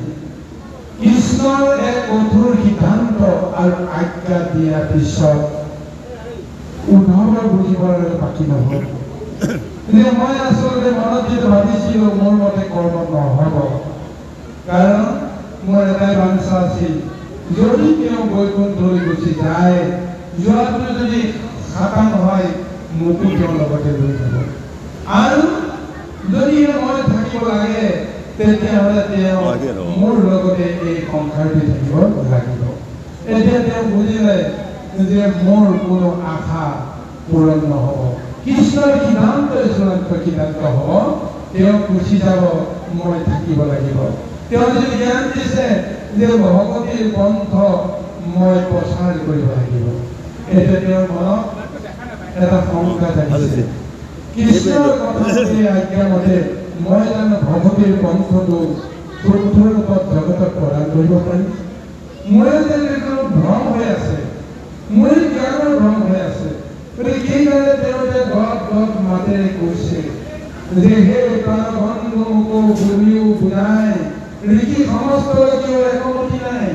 কৃষ্ণৰ এক কঠোৰ সিদ্ধান্ত আৰু আজ্ঞা দিয়াৰ পিছত উদ্ধৱৰ বুজিবৰ বাকী নহ'ল। কিন্তু মই আচলতে মনত যিটো ভাবিছিলো, মোৰ মতে কৰ্ম নহ'ব, কাৰণ মোৰ এটাই বাঞ্ছা আছিল, যদি তেওঁ বৈকুণ্ঠলৈ গুচি যায়, যোৱাটো যদি খাটাং হয়, মোকো তেওঁ লগতে লৈ যাব, আৰু যদি মই থাকিব লাগে তেতিয়াহ'লে তেওঁ মোৰ লগতে এই সংসাৰটি থাকিব লাগিব। এতিয়া তেওঁ বুজিলে যে মোৰ কোনো আশা পূৰণ নহ'ব, কৃষ্ণৰ সিদ্ধান্তই চূড়ান্ত সিদ্ধান্ত হ'ব, তেওঁ গুচি যাব, মই থাকিব লাগিব। তেওঁ যদি জ্ঞান দিছে যে ভগৱতীৰ পন্থ মই প্ৰচাৰ কৰিব লাগিব, এতিয়া তেওঁৰ মনত এটা শংকা জাগিছে, কৃষ্ণৰ কথামতে আজ্ঞামতে মই জানো ভগৱতীৰ পন্থটো শুদ্ধ ৰূপত জগতত প্ৰদান কৰিব পাৰিম? মোৰ যেনে ভ্ৰম হৈ আছে, মোৰ জ্ঞানৰ ভ্ৰম হৈ আছে। গতিকে সেইকাৰণে তেওঁ যে গদ গদ মাতেৰে কৈছে যে হে প্ৰাণবন্ধু মোকো বুলিও বুজাই ঋষি সমস্ত কিয় একমতি নাই,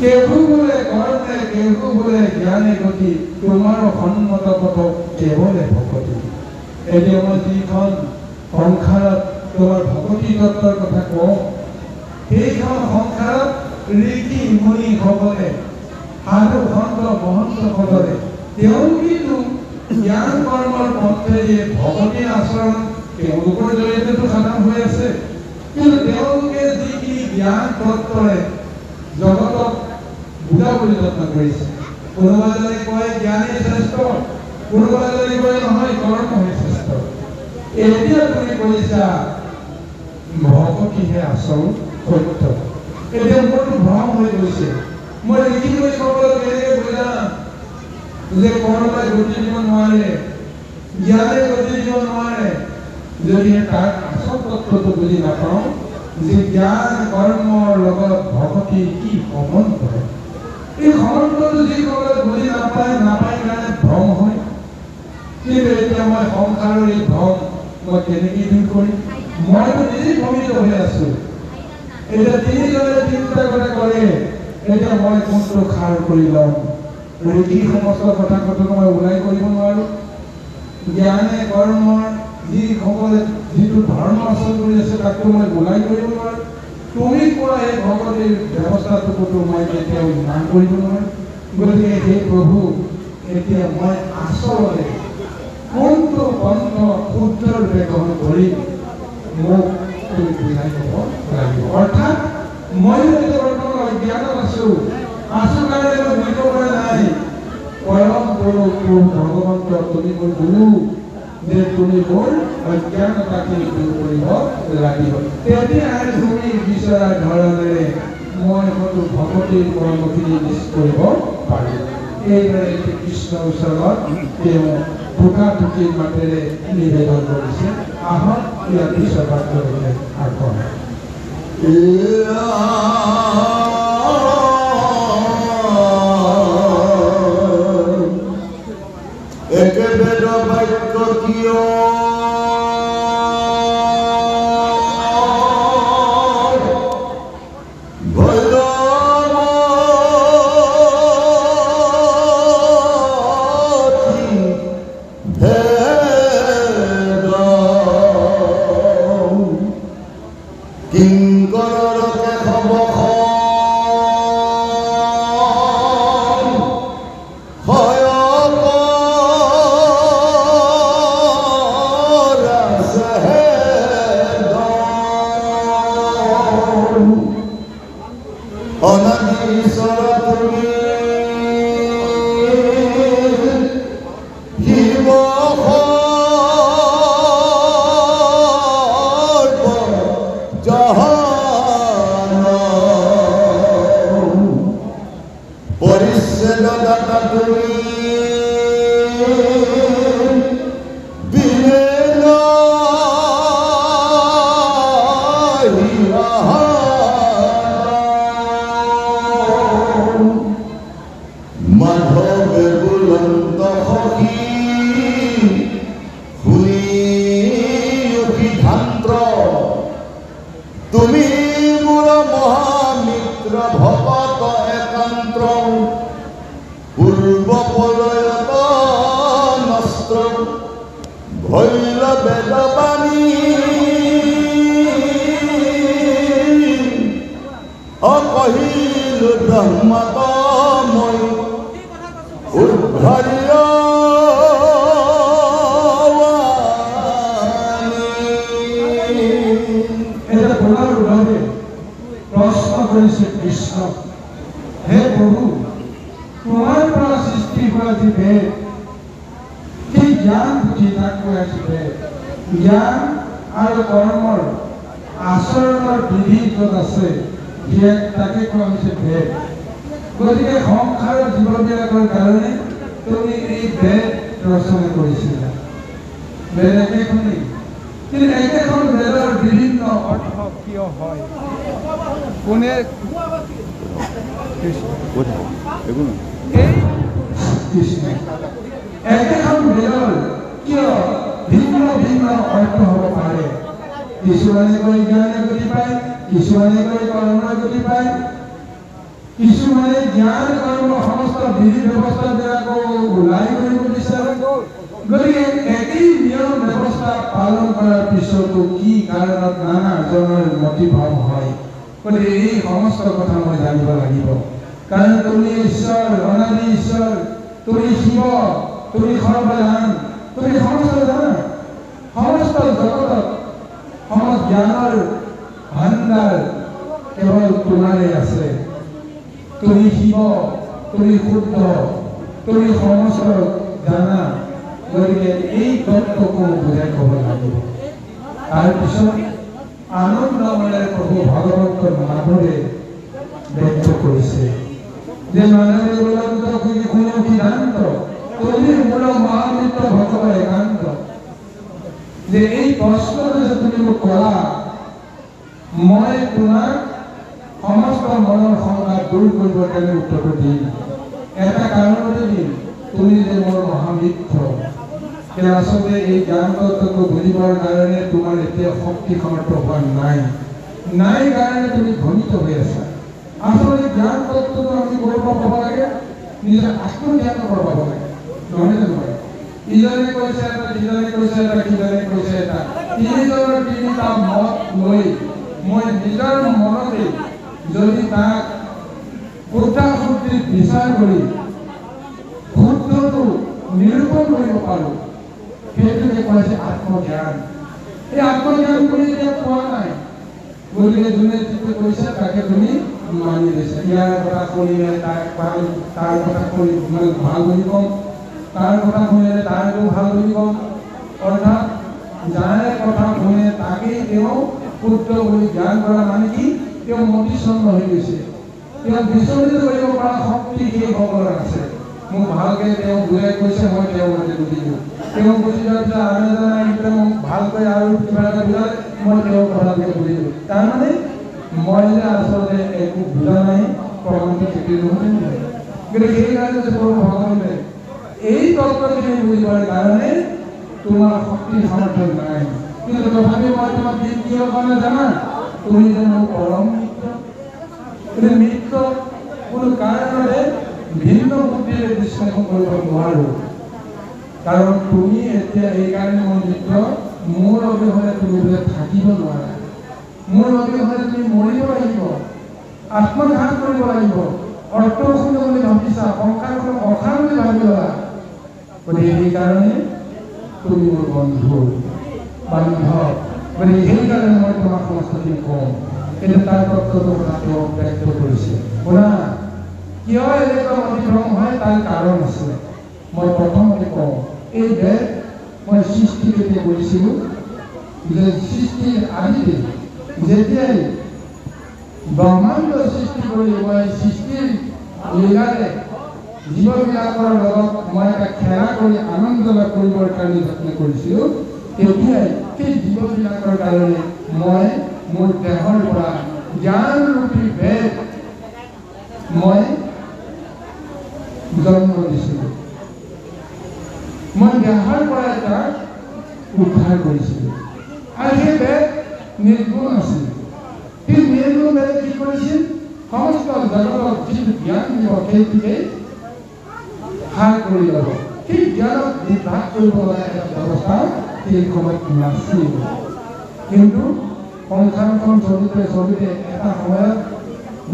কেহু বোলে কৰ্মে কেহু বোলে জ্ঞানে গতি, তোমাৰ সন্মত পথ কেৱলে ভকতি। এতিয়া মই যিখন সংসাৰত তোমাৰ ভকতি তত্ত্বৰ কথা কওঁ, সেইখন সংসাৰত ঋষি মুনিসকলে সাধু সন্ত মহন্তসকলে তেওঁ কিন্তু জ্ঞান কৰ্মৰ পথেৰে ভকতি আচৰণ তেওঁলোকৰ জৰিয়তেতো সাধন হৈ আছে, কিন্তু তেওঁলোকে যিখিনি জ্ঞান তত্ত্বৰে জগতক বুজাবলৈ যত্ন কৰিছে, কোনোবাজনে কয় জ্ঞানেই শ্ৰেষ্ঠ, কোনোবাজনে কয় নহয় কৰ্মহে শ্ৰেষ্ঠ। এতিয়া তুমি কৈছা ভকতিহে আচল সত্য। এতিয়া মোৰতো ভ্ৰম হৈ গৈছে, মই ঋষি মুনিসকলক কেনেকৈ বুজাম যে কৰ্মই গতি দিব নোৱাৰে, জ্ঞানে গতি দিব নোৱাৰে, যদি তাৰ আচল তত্ত্বটো বুজি নাপাওঁ যে জ্ঞান কৰ্মৰ লগত ভকতিৰ কি সম্বন্ধ। এই সম্বন্ধটো যিসকলে বুজি নাপায় কাৰণে ভ্ৰম হয়। কিন্তু এতিয়া মই সংসাৰৰ এই ভ্ৰম মই কেনেকৈ দূৰ কৰিম? মইতো নিজেই ভ্ৰমিত হৈ আছো। এতিয়া তিনিজনে তিনিটা কথা কৰে, এতিয়া মই কোনটো খাৰ কৰি ল'ম? ঋষি সমস্ত কথা কথাটো মই ওলাই কৰিব নোৱাৰো, জ্ঞানে কৰ্মৰ যিসকলে যিটো ধৰ্ম আচৰণ কৰি আছে তাকতো মই ওলাই কৰিব নোৱাৰো, তুমি কোৱা এই ভগৱতীৰ ব্যৱস্থাটোতো মই কেতিয়াও ইমান কৰিব নোৱাৰো। গতিকে হে প্ৰভু, এতিয়া মই আচলতে কোনটো পন্থ শুদ্ধৰূপে গ্ৰহণ কৰি মোক তুমি বুজাই দিব লাগিব। অৰ্থাৎ মই এতিয়া বৰ্তমান অজ্ঞানত আছো কাৰণে মই বুজিব পৰা নাই, পৰম গুৰু ভগৱন্ত তুমি মোৰ গুৰু, যে তুমি মোৰ অজ্ঞানতাখিনি দূৰ কৰিব লাগিব। তেতিয়াহে তুমি বিচৰা ধৰণেৰে মই হয়তো ভগৱতীৰ কৰ্মখিনি নিজ কৰিব পাৰিম। এইদৰে কৃষ্ণৰ ওচৰত তেওঁ টোকাটোকিৰ মাতেৰে নিবেদন কৰিছে। আহক ইয়াত বিচৰাৰ কৰিলে আগবঢ়ায়। একেবেদ বাক্য কিয় কিংকৰকে খবখ অনাদিশ্বৰ তুমি শিব জহ শান্ত্ৰ তুমি মোৰ মহামিত্ৰ ভকত একান্ত পূৰ্ব পলয়ত নষ্ট ভৈল বেদবাণী অকহিলো ব্ৰহ্মত মই উদ্ধাৰিয় এটা বলাৰ উদাহৰণে প্ৰশ্ন কৰেছে কৃষ্ণ হে প্ৰভু তোমাৰ পৰা সৃষ্টি হোৱা যি বেদ সেই জ্ঞান বুদ্ধি তাক কৈ আছে বেদ জ্ঞান আৰু কৰ্মৰ আচৰণৰ বিধি য'ত আছে তাকে কোৱা হৈছে বেদ গতিকে সংসাৰৰ জীৱবিলাকৰ কাৰণে তুমি এই বেদ ৰচনা কৰিছিলা বেদ একেখনেই কিন্তু একেখন বেদৰ বিভিন্ন অৰ্থ কিয় হয় কোনে একেখন বেদৰ কিয় ভিন্ন ভিন্ন অৰ্থ হ'ব পাৰে কিছুমানে কৈ জ্ঞানে গতি পায় কিছুমানে কৈ কৰ্মই গতি পায় কিছুমানে জ্ঞান কৰ্ম সমস্ত বিধি ব্যৱস্থাবিলাকো ওলাই কৰিব বিচাৰে গতিকে একেই নিয়ম ব্যৱস্থা পালন কৰাৰ পিছতো কি কাৰণত নানাজনৰ মতিভাৱ হয় গতিকে এই সমস্ত কথা মই জানিব লাগিব কাৰণ তুমি ঈশ্বৰ অনাদি ঈশ্বৰ তুমি শিৱ তুমি সৰ্বজান তুমি সমস্ত জানা সমস্ত জগতত সমস্ত জ্ঞানৰ ভাণ্ডাৰ কেৱল তোমাৰেই আছে তুমি শিৱ তুমি শুদ্ধ তুমি সমস্ত জানা গতিকে এই তত্ত্বকো বুজাই ক'ব লাগিব তাৰপিছত আনন্দময়েৰে প্ৰভু ভগৱন্তৰ মাধৱে ব্যক্ত কৰিছে যে মানৱে উলংঘ কৰি কোনো সিদ্ধান্ত তুমি মূল মহামিত্ৰ ভগৱ একান্ত যে এই প্ৰশ্নটো যে তুমি মোক কৰা মই তোমাক সমস্ত মনৰ শংকা দূৰ কৰিবৰ কাৰণে উত্তৰটো দিম এটা কাৰণতে দিম তুমি যে মোৰ মহামিত্ৰ কিন্তু আচলতে এই জ্ঞান তত্ত্বটো বুজিবৰ কাৰণে তোমাৰ এতিয়া শক্তি সামৰ্থ্য হোৱা নাই কাৰণে তুমি ভ্ৰমিত হৈ আছা আচলতে জ্ঞান তত্ত্বটো আমি ক'ৰ পৰা পাব লাগে নিজৰ আত্মজ্ঞানৰ পৰা পাব লাগে নহয় জানো ইজনে কৈছে এটা সিজনে কৈছে এটা সিজনে কৈছে এটা তিনিজনৰ তিনিটা মত লৈ মই নিজৰ মনতে যদি তাক শুদ্ধি বিচাৰ কৰি শুদ্ধটো নিৰূপণ কৰিব পাৰোঁ সেইটোকে কোৱা হৈছে আত্মজ্ঞান এই আত্মজ্ঞান বুলি এতিয়া পোৱা নাই গতিকে যোনে যিটো কৈছে তাকে তুমি মানি লৈছা ইয়াৰ কথা শুনিলে তাৰ কথা শুনি মানে ভাল বুলি ক'ম তাৰ কথা শুনিলে তাৰটো ভাল বুলি ক'ম অৰ্থাৎ যাৰে কথা শুনে তাকেই তেওঁ শুদ্ধ বুলি জ্ঞান কৰা মানে কি তেওঁ মতিচন্ন হৈ গৈছে তেওঁ বিচলিত কৰিব পৰা শক্তি সেই ভগৱান আছে মোক ভালকৈ তেওঁ বুজাই কৈছে মই তেওঁ মতে বুজিলোঁ তেওঁ বুজি যোৱাৰ পিছত আৰু এজন আহি পেলাই মোক ভালকৈ আৰু কিবা এটা বুজালে মই তেওঁৰ কথাকে বুজিলোঁ তাৰমানে মই যে আচলতে একো বুজা নাই প্ৰমাণটো খেতি নহয় গতিকে সেইকাৰণে যে প্ৰভু ভগৱানে এই তত্ত্বখিনি বুজিবৰ কাৰণে তোমাৰ শক্তি সামৰ্থ্য নাই কিন্তু তথাপি মই তোমাক কিয় কাৰণে জানা তুমি যে মোৰ পৰম মিত্ৰ মিত্ৰ কোনো কাৰণতে ভিন্ন বুদ্ধিৰে বিশ্লেষণ কৰিব নোৱাৰোঁ কাৰণ তুমি এতিয়া এইকাৰণে মোৰ মিত্ৰ মোৰ অবিহনে তুমি বোলে থাকিব নোৱাৰা মোৰ অবিহনে তুমি মৰিব লাগিব আত্মঘাত কৰিব লাগিব অৰ্থশূন্য বুলি ভাবিছা সংসাৰখন অসাৰ বুলি ভাবি ল'লা গতিকে সেইকাৰণে তুমি মোৰ বন্ধু বান্ধৱ গতিকে সেইকাৰণে মই তোমাক সমস্তখিনি কওঁ কিন্তু তাৰ তত্ত্বটো কথাটো ব্যক্ত কৰিছে শুনা কিয় এনেকুৱা অতিক্ৰম হয় তাৰ কাৰণ আছে মই প্ৰথমতে কওঁ এই বেদ মই সৃষ্টি কেতিয়া কৰিছিলোঁ যে সৃষ্টিৰ আদিতে যেতিয়াই ব্ৰহ্মাণ্ড সৃষ্টি কৰি মই সৃষ্টিৰ লীলাৰে জীৱবিলাকৰ লগত মই এটা খেলা কৰি আনন্দ লাভ কৰিবৰ কাৰণে যত্ন কৰিছিলোঁ তেতিয়াই সেই জীৱবিলাকৰ কাৰণে মই মোৰ দেহৰ পৰা জ্ঞানৰূপী বেদ মই জন্ম দিছিলোঁ মই দেহৰ পৰা এটা উদ্ধাৰ কৰিছিলোঁ আৰু সেই নিৰ্গুণ আছিল। সেই নিৰ্গুণ বেদে কি কৰিছিল? সমস্ত জগতক যিটো জ্ঞান দিব সেইটোকে সাৰ কৰি ল'ব। সেই জ্ঞানক বিভাগ কৰিব লগা এটা ব্যৱস্থা সেই সময়ত নাছিল। কিন্তু সংসাৰখন চলিতে এটা সময়ত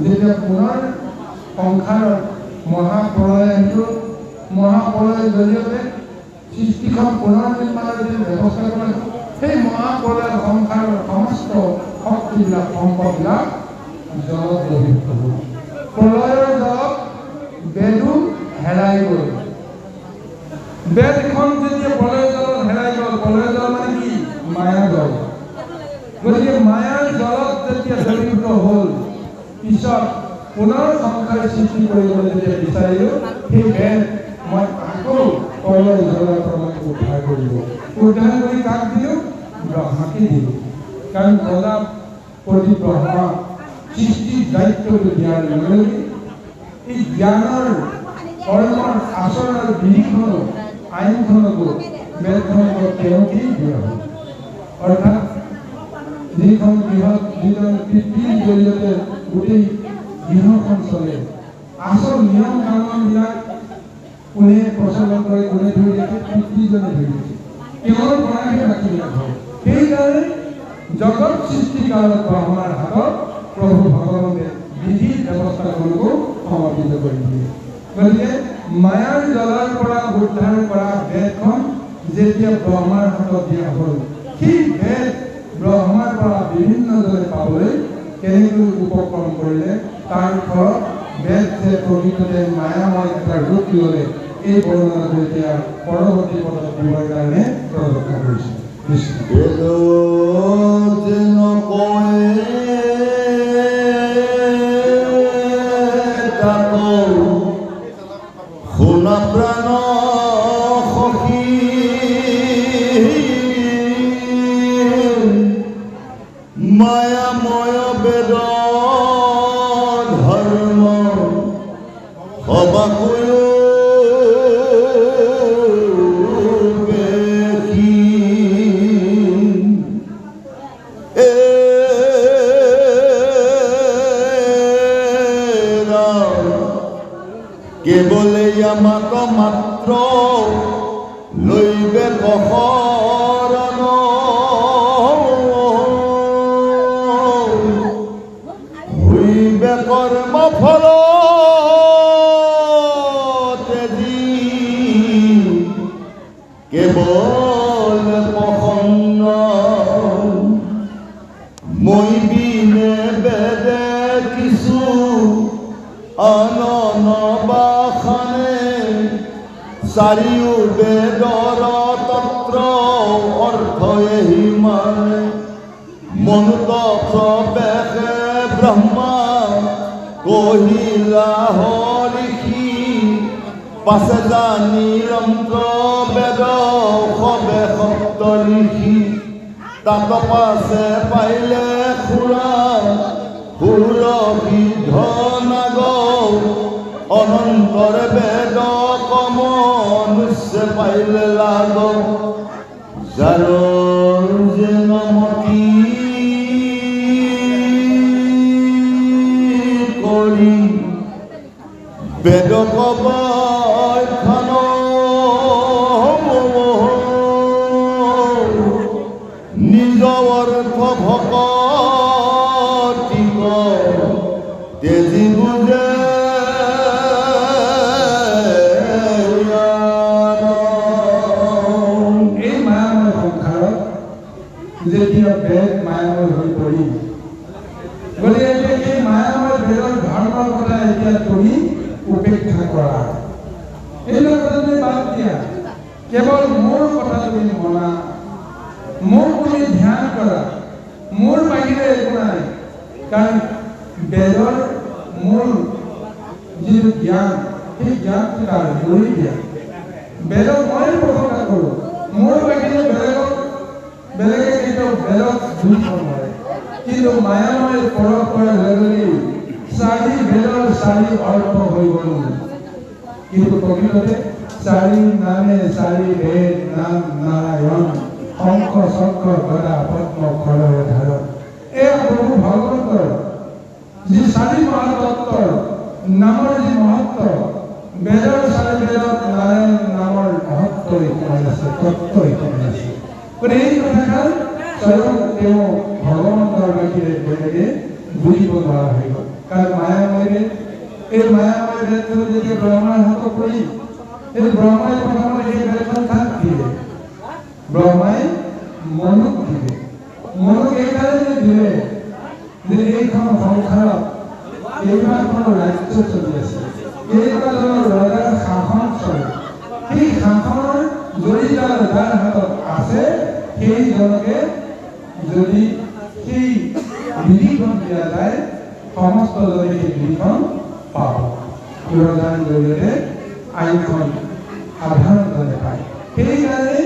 যেতিয়া পুনৰ সংসাৰৰ মহাপ্ৰলয় আহিল, মহাপ্ৰলয়ৰ জৰিয়তে সৃষ্টিখন পুনৰ নিৰ্মাণৰ যি ব্যৱস্থা কৰা, সেই মহাপ্ৰলয়ৰ সংসাৰৰ সমস্ত শক্তিবিলাক সম্পদবিলাক জলত লভিত হ'ল। প্ৰলয়ৰ জলত বেদো হেৰাই গ'ল। বেদখন যেতিয়া প্ৰলয়ৰ জলত হেৰাই গ'ল, প্ৰলয়ৰ জল মানে কি? মায়া জল। গতিকে মায়াৰ জলত যেতিয়া জড়িত হ'ল, পিছত পুনৰ সংসাৰ সৃষ্টি কৰিবলৈ যেতিয়া বিচাৰিলোঁ, সেই বেদ মই আকৌ প্ৰলয়ৰ জলৰ পৰা মই উদ্ধাৰ কৰিলোঁ। উদ্ধাৰ কৰি কাক দিলোঁ? ব্ৰহ্মাকে দিলোঁ। কাৰণ প্ৰজাপতি ব্ৰহ্মা সৃষ্টিৰ দায়িত্বটো দিয়াৰ লগে লগে এই জ্ঞানৰ কৰ্মৰ আচৰণৰ বিধিখনো আইনখনকো বেদখনকো তেওঁকেই দিয়া হ'ল। অৰ্থাৎ যিখন গৃহত যিজন পিতৃৰ জৰিয়তে গোটেই গৃহখন চলে, আচল নিয়ম কানুনবিলাক কোনে প্ৰচলন কৰে, কোনে ধৰি ৰাখে? পিতৃজনে ধৰি ৰাখে। তেওঁৰ পৰাহে বাকীবিলাক হয়। সেইকাৰণে জগত সৃষ্টিকালত ব্ৰহ্মাৰ হাতত প্ৰভু ভগৱানে বিধি ব্যৱস্থাসমূহকো সমৰ্পিত কৰি দিয়ে। গতিকে মায়াৰ জলৰ পৰা উদ্ধাৰ কৰা বেদখন যেতিয়া ব্ৰহ্মাৰ হাতত দিয়া হ'ল, সেই বেদ ব্ৰহ্মাৰ পৰা বিভিন্নজনে পাবলৈ কেনেকৈ উপক্ৰম কৰিলে, তাৰ ফলত বেদ যে প্ৰকৃততে মায়াময় এটা ৰূপ ল'লে, এই বৰ্ণনাটো এতিয়া পৰৱৰ্তী পদত দিবৰ কাৰণে প্ৰদৰ্শন কৰিছে। শুনা প্ৰাণ সখী মায়াময় বেদ ধৰ্ম সবাকৈ কেৱলে আমাক মাত্ৰ লৈবে কশৰণ হৈবে কৰ্ম ফল তেজি কেৱল প্ৰসন্ন মই বিনে বেদে কিছু অনন বাখানে চাৰিও বেদৰ তত্ৰ অৰ্থ এহি মানে মনুত প্ৰৱেশে ব্ৰহ্মা কহিলা হৰিষি পাছে জানি যন্ত্ৰ বেদ সবে সপ্ত লিখি তাত পাছে পাইলে খুৰা সুৰ সিদ্ধ নাগ অনন্তৰ বেদ কম নিশ্চে পাইলে লাগ যাৰ যে নমতি কৰি বেদ কবখন নিজ অৰ্থ ভকতিক তেজি বুজে এই মায়াময় সংসাৰত যেতিয়া বেদ মায়াময় হৈ পৰিল, গতিকে এই মায়াময় বেদৰ ধৰ্মৰ কথা এতিয়া তুমি উপেক্ষা কৰা, এইবিলাক কথা তুমি বাদ দিয়া, কেৱল মোৰ কথা তুমি মনা, মোৰ তুমি ধ্যান কৰা, মোৰ বাহিৰে একো নাই। কাৰণ বেদৰ মূল যিটো জ্ঞান, সেই জ্ঞানটো তাৰ মূল জ্ঞান। বেদক মই প্ৰকাশ কৰোঁ, মোৰ বাহিৰে বেলেগে কেতিয়াও বেদক বুজিব নোৱাৰে। কিন্তু মায়াময় প্ৰয়োগ কৰাৰ লগে লগে চাৰি বেদৰ চাৰি অৰ্থ হৈ গ'ল। কিন্তু প্ৰকৃততে চাৰি নামে চাৰি বেদ নাম নাৰায়ণ শংখ চক্ৰ গদা পদ্ম খড়গ ধাৰণ। নামৰ যি মহত্ব বেদৰ চাৰে বেদত নাৰায়ণ নামৰ মহত্ব সোমাই আছে, তত্ত্ব সোমাই আছে। গতিকে এই কথাষাৰ স্বয়ং তেওঁ ভগৱন্তৰ বাহিৰে বেলেগে বুজিব নোৱাৰা হৈ গ'ল। কাৰণ মায়াময়ৰে এই মায়াময় বেদটো যেতিয়া ব্ৰহ্মাৰ হাতত পৰি এই ব্ৰহ্মাই প্ৰথমে এই বেদখন কাক দিলে? ব্ৰহ্মাই মনুক দিলে। মনুক এইকাৰণে দিলে যে এইখন সংসাৰত এইবাৰখন ৰাজ্য চলি আছে, এইবাৰৰ ৰজাৰ শাসন চলে। সেই শাসনৰ জড়িত যাৰ হাতত আছে সেইজনকে যদি সেই বিধিখন দিয়া যায় সমস্তজনে সেই বিধিখন পাব। ৰজাৰ জৰিয়তে আইনখন সাধাৰণজনে পায়। সেইকাৰণে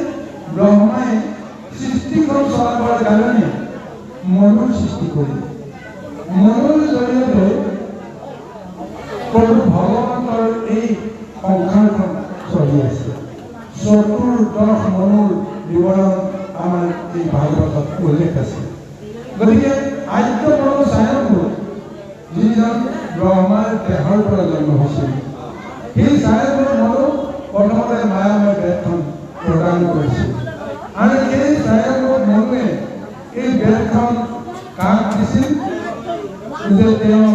ব্ৰহ্মাই সৃষ্টিখন চলাবৰ কাৰণে মনুৰ সৃষ্টি কৰিলে। মনুৰ জৰিয়তে প্ৰভু ভগৱন্তৰ এই সংসাৰখন চলি আছে। চতুৰ্দশ মনুৰ বিৱৰণ আমাৰ এই ভাগৱতত উল্লেখ আছে। গতিকে আদ্য মনু স্বয়ংভূ যিজন ব্ৰহ্মাৰ দেহৰ পৰা জন্ম হৈছিল, সেই স্বয়ংভূ মনু প্ৰথমতে মায়াময় বেদখন প্ৰদান কৰিছিল। আৰু এই স্বয়ংভূ মনুৱে এই বেদখন কাক দিছিল? যে তেওঁ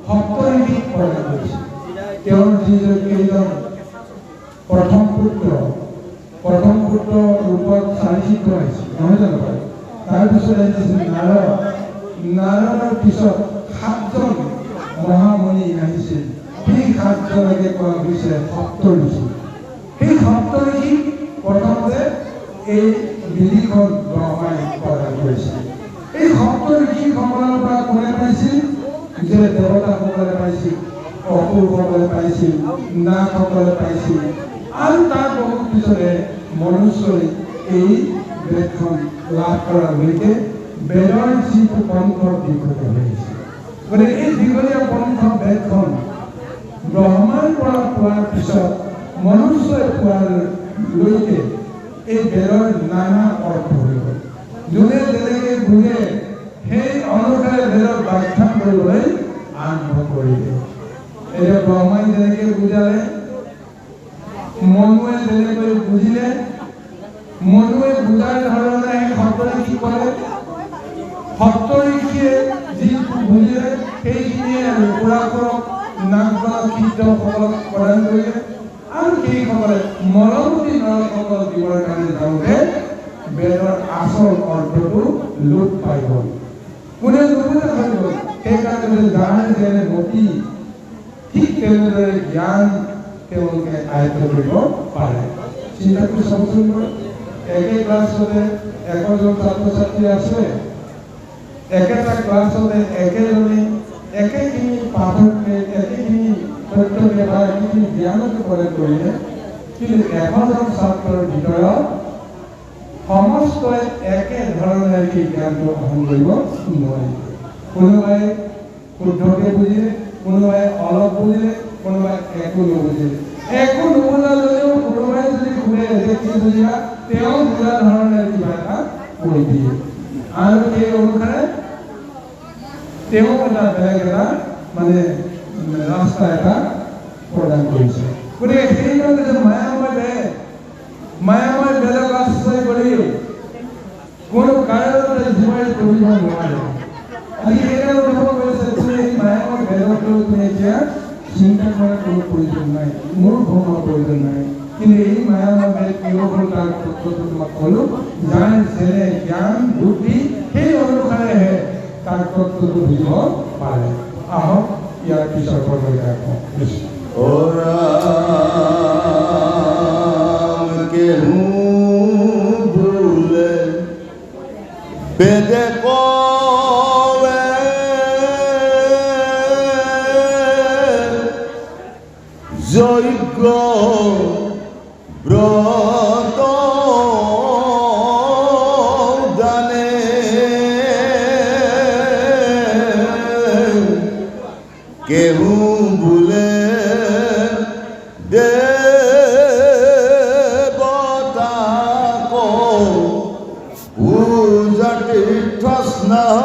সপ্তঋষিক প্ৰদান কৰিছিল। তেওঁৰ যিকেইজন প্ৰথম পুত্ৰ ৰূপত চাৰিচিত্ৰ আহিছিল, নহয় জানো বাৰু? তাৰপিছত আহিছিল নাৰদ। নাৰদৰ পিছত 7জন মহামুনি আহিছিল। সেই 7জনকে কোৱা হৈছে সপ্তঋষি। সেই সপ্তঋষি প্ৰথমতে এই বিধিখন ব্ৰহ্মাই প্ৰদান কৰিছিল। এই সপ্তঋষিসকলৰ পৰা কোনে পাইছিল? যে দেৱতাসকলে পাইছিল, অসুৰসকলে পাইছিল, নাগসকলে পাইছিল। আৰু তাৰ বহুত পিছতে মনুষ্যই এই বেদখন লাভ কৰালৈকে বেদৰ যিটো পন্থ দীঘলীয়া হৈ আহিছিল। গতিকে এই দীঘলীয়া পন্থ বেদখন ব্ৰহ্মাৰ পৰা পোৱাৰ পিছত মনুষ্যই পোৱালৈকে এই বেদৰ নানা অৰ্থ হৈ গ'ল। যোনে যেনেকৈ বুজে সেই অনুসাৰে বেদৰ ব্যাখ্যা কৰিবলৈ আৰম্ভ কৰিলে। এতিয়া ব্ৰহ্মাই যেনেকৈ বুজালে, মনুৱে যেনেকৈ বুজিলে, মনুৱে বুজাৰ ধৰণে সপ্তঋষি কৰে। সপ্তঋষিয়ে যিটো বুজিলে সেইখিনিয়ে পুৰাকৰক নাগজনক সিদ্ধসকলক প্ৰদান কৰিলে। আৰু সেইসকলে মৰমতী নৰকসকল দিবৰ কাৰণে যাওঁতে বেদৰ আচল অৰ্থটো লোপ পাই গ'ল। কোনে নুবুজা হৈ গ'ল। সেইকাৰণে যাৰ যেনে মতি ঠিক তেনেদৰে জ্ঞান তেওঁলোকে আয়ত্ত কৰিব পাৰে। চিন্তা কৰি চাবচোন, একে ক্লাছতে 100জন ছাত্ৰ ছাত্ৰী আছে, একেটা ক্লাছতে একেজনে একেখিনি পাঠকে একেখিনি তথ্যকে বা একেখিনি জ্ঞানকে প্ৰদান কৰিলে, কিন্তু 100জন ছাত্ৰৰ ভিতৰত সমস্তই একে ধৰণে সেই জ্ঞানটো গ্ৰহণ কৰিব নোৱাৰিব। কোনোবাই শুদ্ধকৈ বুজিলে, কোনোবাই অলপ বুজিলে, কোনোবাই একো নুবুজিলে। একো নুবুজালৈও কোনোবাই যদি শুনে যে কি বুজিলা, তেওঁ বুজা ধৰণে কিবা এটা কৈ দিয়ে। আৰু সেই অনুসাৰে তেওঁ এটা বেলেগ এটা ৰাস্তা এটা প্ৰদান কৰিছে। গতিকে সেইকাৰণে যে মায়াময় বেদক আশ্ৰয় কৰি কোনো কাৰণতে জীৱই কৰিব নোৱাৰে। আজি সেইকাৰণে অনুভৱ কৰিছে, তুমি এই মায়াময় বেদকলৈ তুমি এতিয়া চিন্তা কৰাৰ কোনো প্ৰয়োজন নাই, মোৰ ভ্ৰমৰ প্ৰয়োজন নাই। কিন্তু এই মায়াময় বেদ কিয় হ'ল তাৰ তত্ত্বটো তোমাক ক'লো। যাৰ যেনে জ্ঞান বুদ্ধি সেই অনুসাৰেহে তাৰ তত্ত্বটো বুজিব পাৰে। আহক ইয়াৰ পিছৰ পৰ্যায় ৰাখোঁ। ভুলে বেদে কৱে যজ্ঞ ব্ৰত দানে কেহু বোলে দেৱতাক পূজা তীৰ্থ স্নানে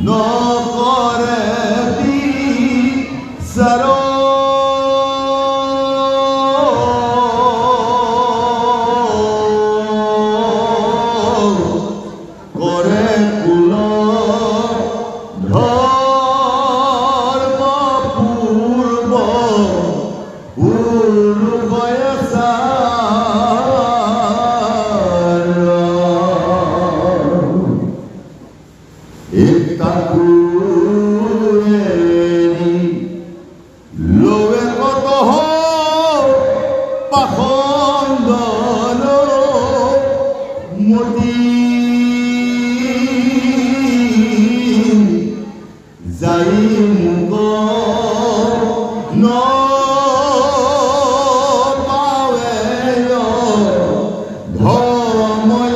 নকৰে বিচাৰ কৰে কুল ধৰ্ম পূৰ্ব লোৱে কত পাখন্দন মতি যাই মুগ ন পাৱে ধৰ্ময়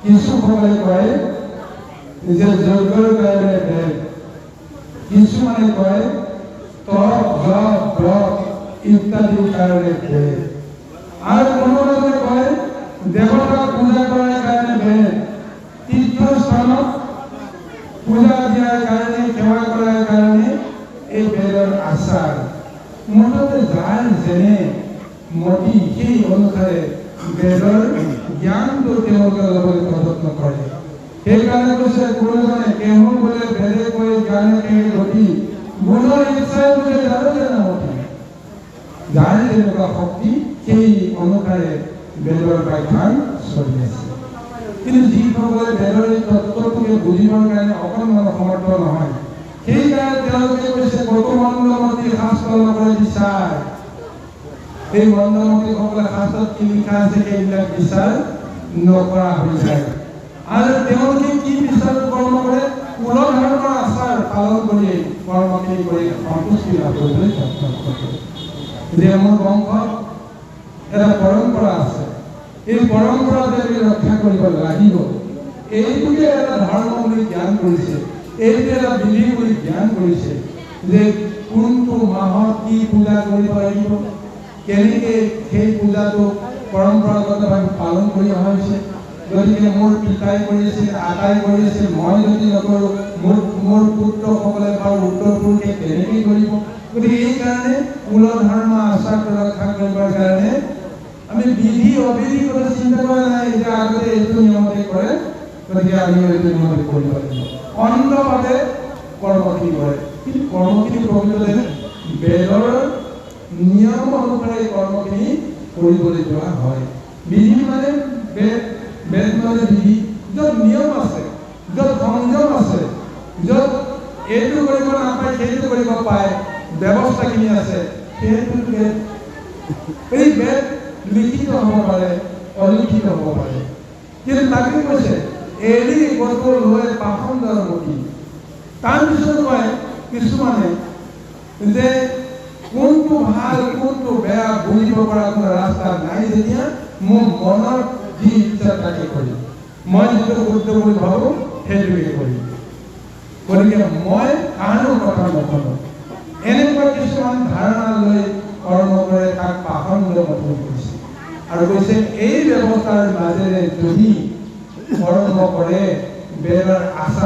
কিছু সময় কয় যে যজ্ঞৰ কাৰণে বেদ, কিছুমানে কয় তপ জপ ব্ৰত ইত্যাদিৰ কাৰণে বেদ, আৰু কোনোবাই কয় দেৱতাক পূজা কৰাৰ কাৰণে বেদ, তীৰ্থস্থানত পূজা দিয়াৰ কাৰণে সেৱা কৰাৰ কাৰণে এই বেদৰ আচাৰ। মুঠতে যাৰ যেনে মতি সেই অনুসাৰে বেদৰ জ্ঞানটো তেওঁলোকে ল'বলৈ যত্ন কৰে। সেইকাৰণে কৈছে গুৰুজনে কেহু বোলে বেদে কৈ জ্ঞানে কেহি গতি গুণৰ ইচ্ছাই বোলে যাৰো নামতি। যাৰ যেনেকুৱা শক্তি সেই অনুসাৰে বেদৰ ব্যাখ্যান চলি আছে। কিন্তু যিসকলে বেদৰ তত্ত্বটোকে বুজিবৰ কাৰণে অকণমান সমৰ্থ নহয়, সেইকাৰণে তেওঁলোকে কৈছে কত মণ্ডলমতী শাস্ত্ৰ নকৰে বিচাৰ। এই মণ্ডলমতীসকলে শাস্ত্ৰত কি লিখা আছে সেইবিলাক বিচাৰ নকৰা হৈ যায়, আৰু তেওঁলোকে কি বিচাৰ কৰ্ম কৰে কুল ধৰ্মৰ আচাৰ পালন কৰি কৰ্মখিনি কৰি সন্তুষ্টি লাভ কৰিবলৈ যত্ন কৰে। যে মোৰ বংশত এটা পৰম্পৰা আছে, এই পৰম্পৰাটো আমি ৰক্ষা কৰিব লাগিব, এইটোকে এটা ধৰ্ম বুলি জ্ঞান কৰিছে, এইটো এটা বিধি বুলি জ্ঞান কৰিছে যে কোনটো মাহত কি পূজা কৰিব লাগিব, কেনেকে সেই পূজাটো পৰম্পৰাগতভাৱে পালন কৰি অহা হৈছে। গতিকে মোৰ পিতাই কৰিছিল, আটাই কৰিছিল, মই যদি নকৰোঁ মোৰ পুত্ৰসকলে বা উত্তৰ পুৰুষে কেনেকৈ কৰিব। গতিকে এইকাৰণে কুল ধৰ্ম আচাৰটো ৰক্ষা কৰিবৰ কাৰণে আমি বিধি অবিধি কথা চিন্তা কৰা নাই যে আগতে এইটো নিয়মতে কৰে, গতিকে আমি এইটো নিয়মতে কৰিব লাগিব, অন্ধভাৱে কৰ্মখিনি কৰে। কিন্তু কৰ্মখিনি প্ৰকৃততে বেদৰ নিয়ম অনুসাৰে কৰ্মখিনি কৰিবলৈ যোৱা হয়। বিধি মানে বেদ, বেদ মানে বিধি, য'ত নিয়ম আছে, য'ত সংযম আছে, য'ত এইটো কৰিব নাপায় সেইটো কৰিব পায়, ব্যৱস্থাখিনি আছে, সেইটো বেদ। এই বেদ লিখিত হ'ব পাৰে, অলিখিত হ'ব পাৰে, কিন্তু তাকে কৈছে এৰি গত লৈ পাখন্দৰ মতি। তাৰপিছত কয় কিছুমানে যে কোনটো ভাল কোনটো বেয়া বুজিব পৰা কোনো ৰাস্তা নাই, যেতিয়া মোৰ মনৰ যি ইচ্ছা তাকে কৰিম, মই যিটো শুদ্ধ বুলি ভাবোঁ সেইটোকে কৰিম, গতিকে মই কাৰো কথা নকৰোঁ। এনেকুৱা কিছুমান ধাৰণা লৈ কৰ্ম কৰে, তাক পাখণ্ড মতি কৰিছে, আৰু কৈছে এই ব্যৱস্থাৰ মাজেৰে যদি কৰ্ম কৰে বেদৰ আচাৰ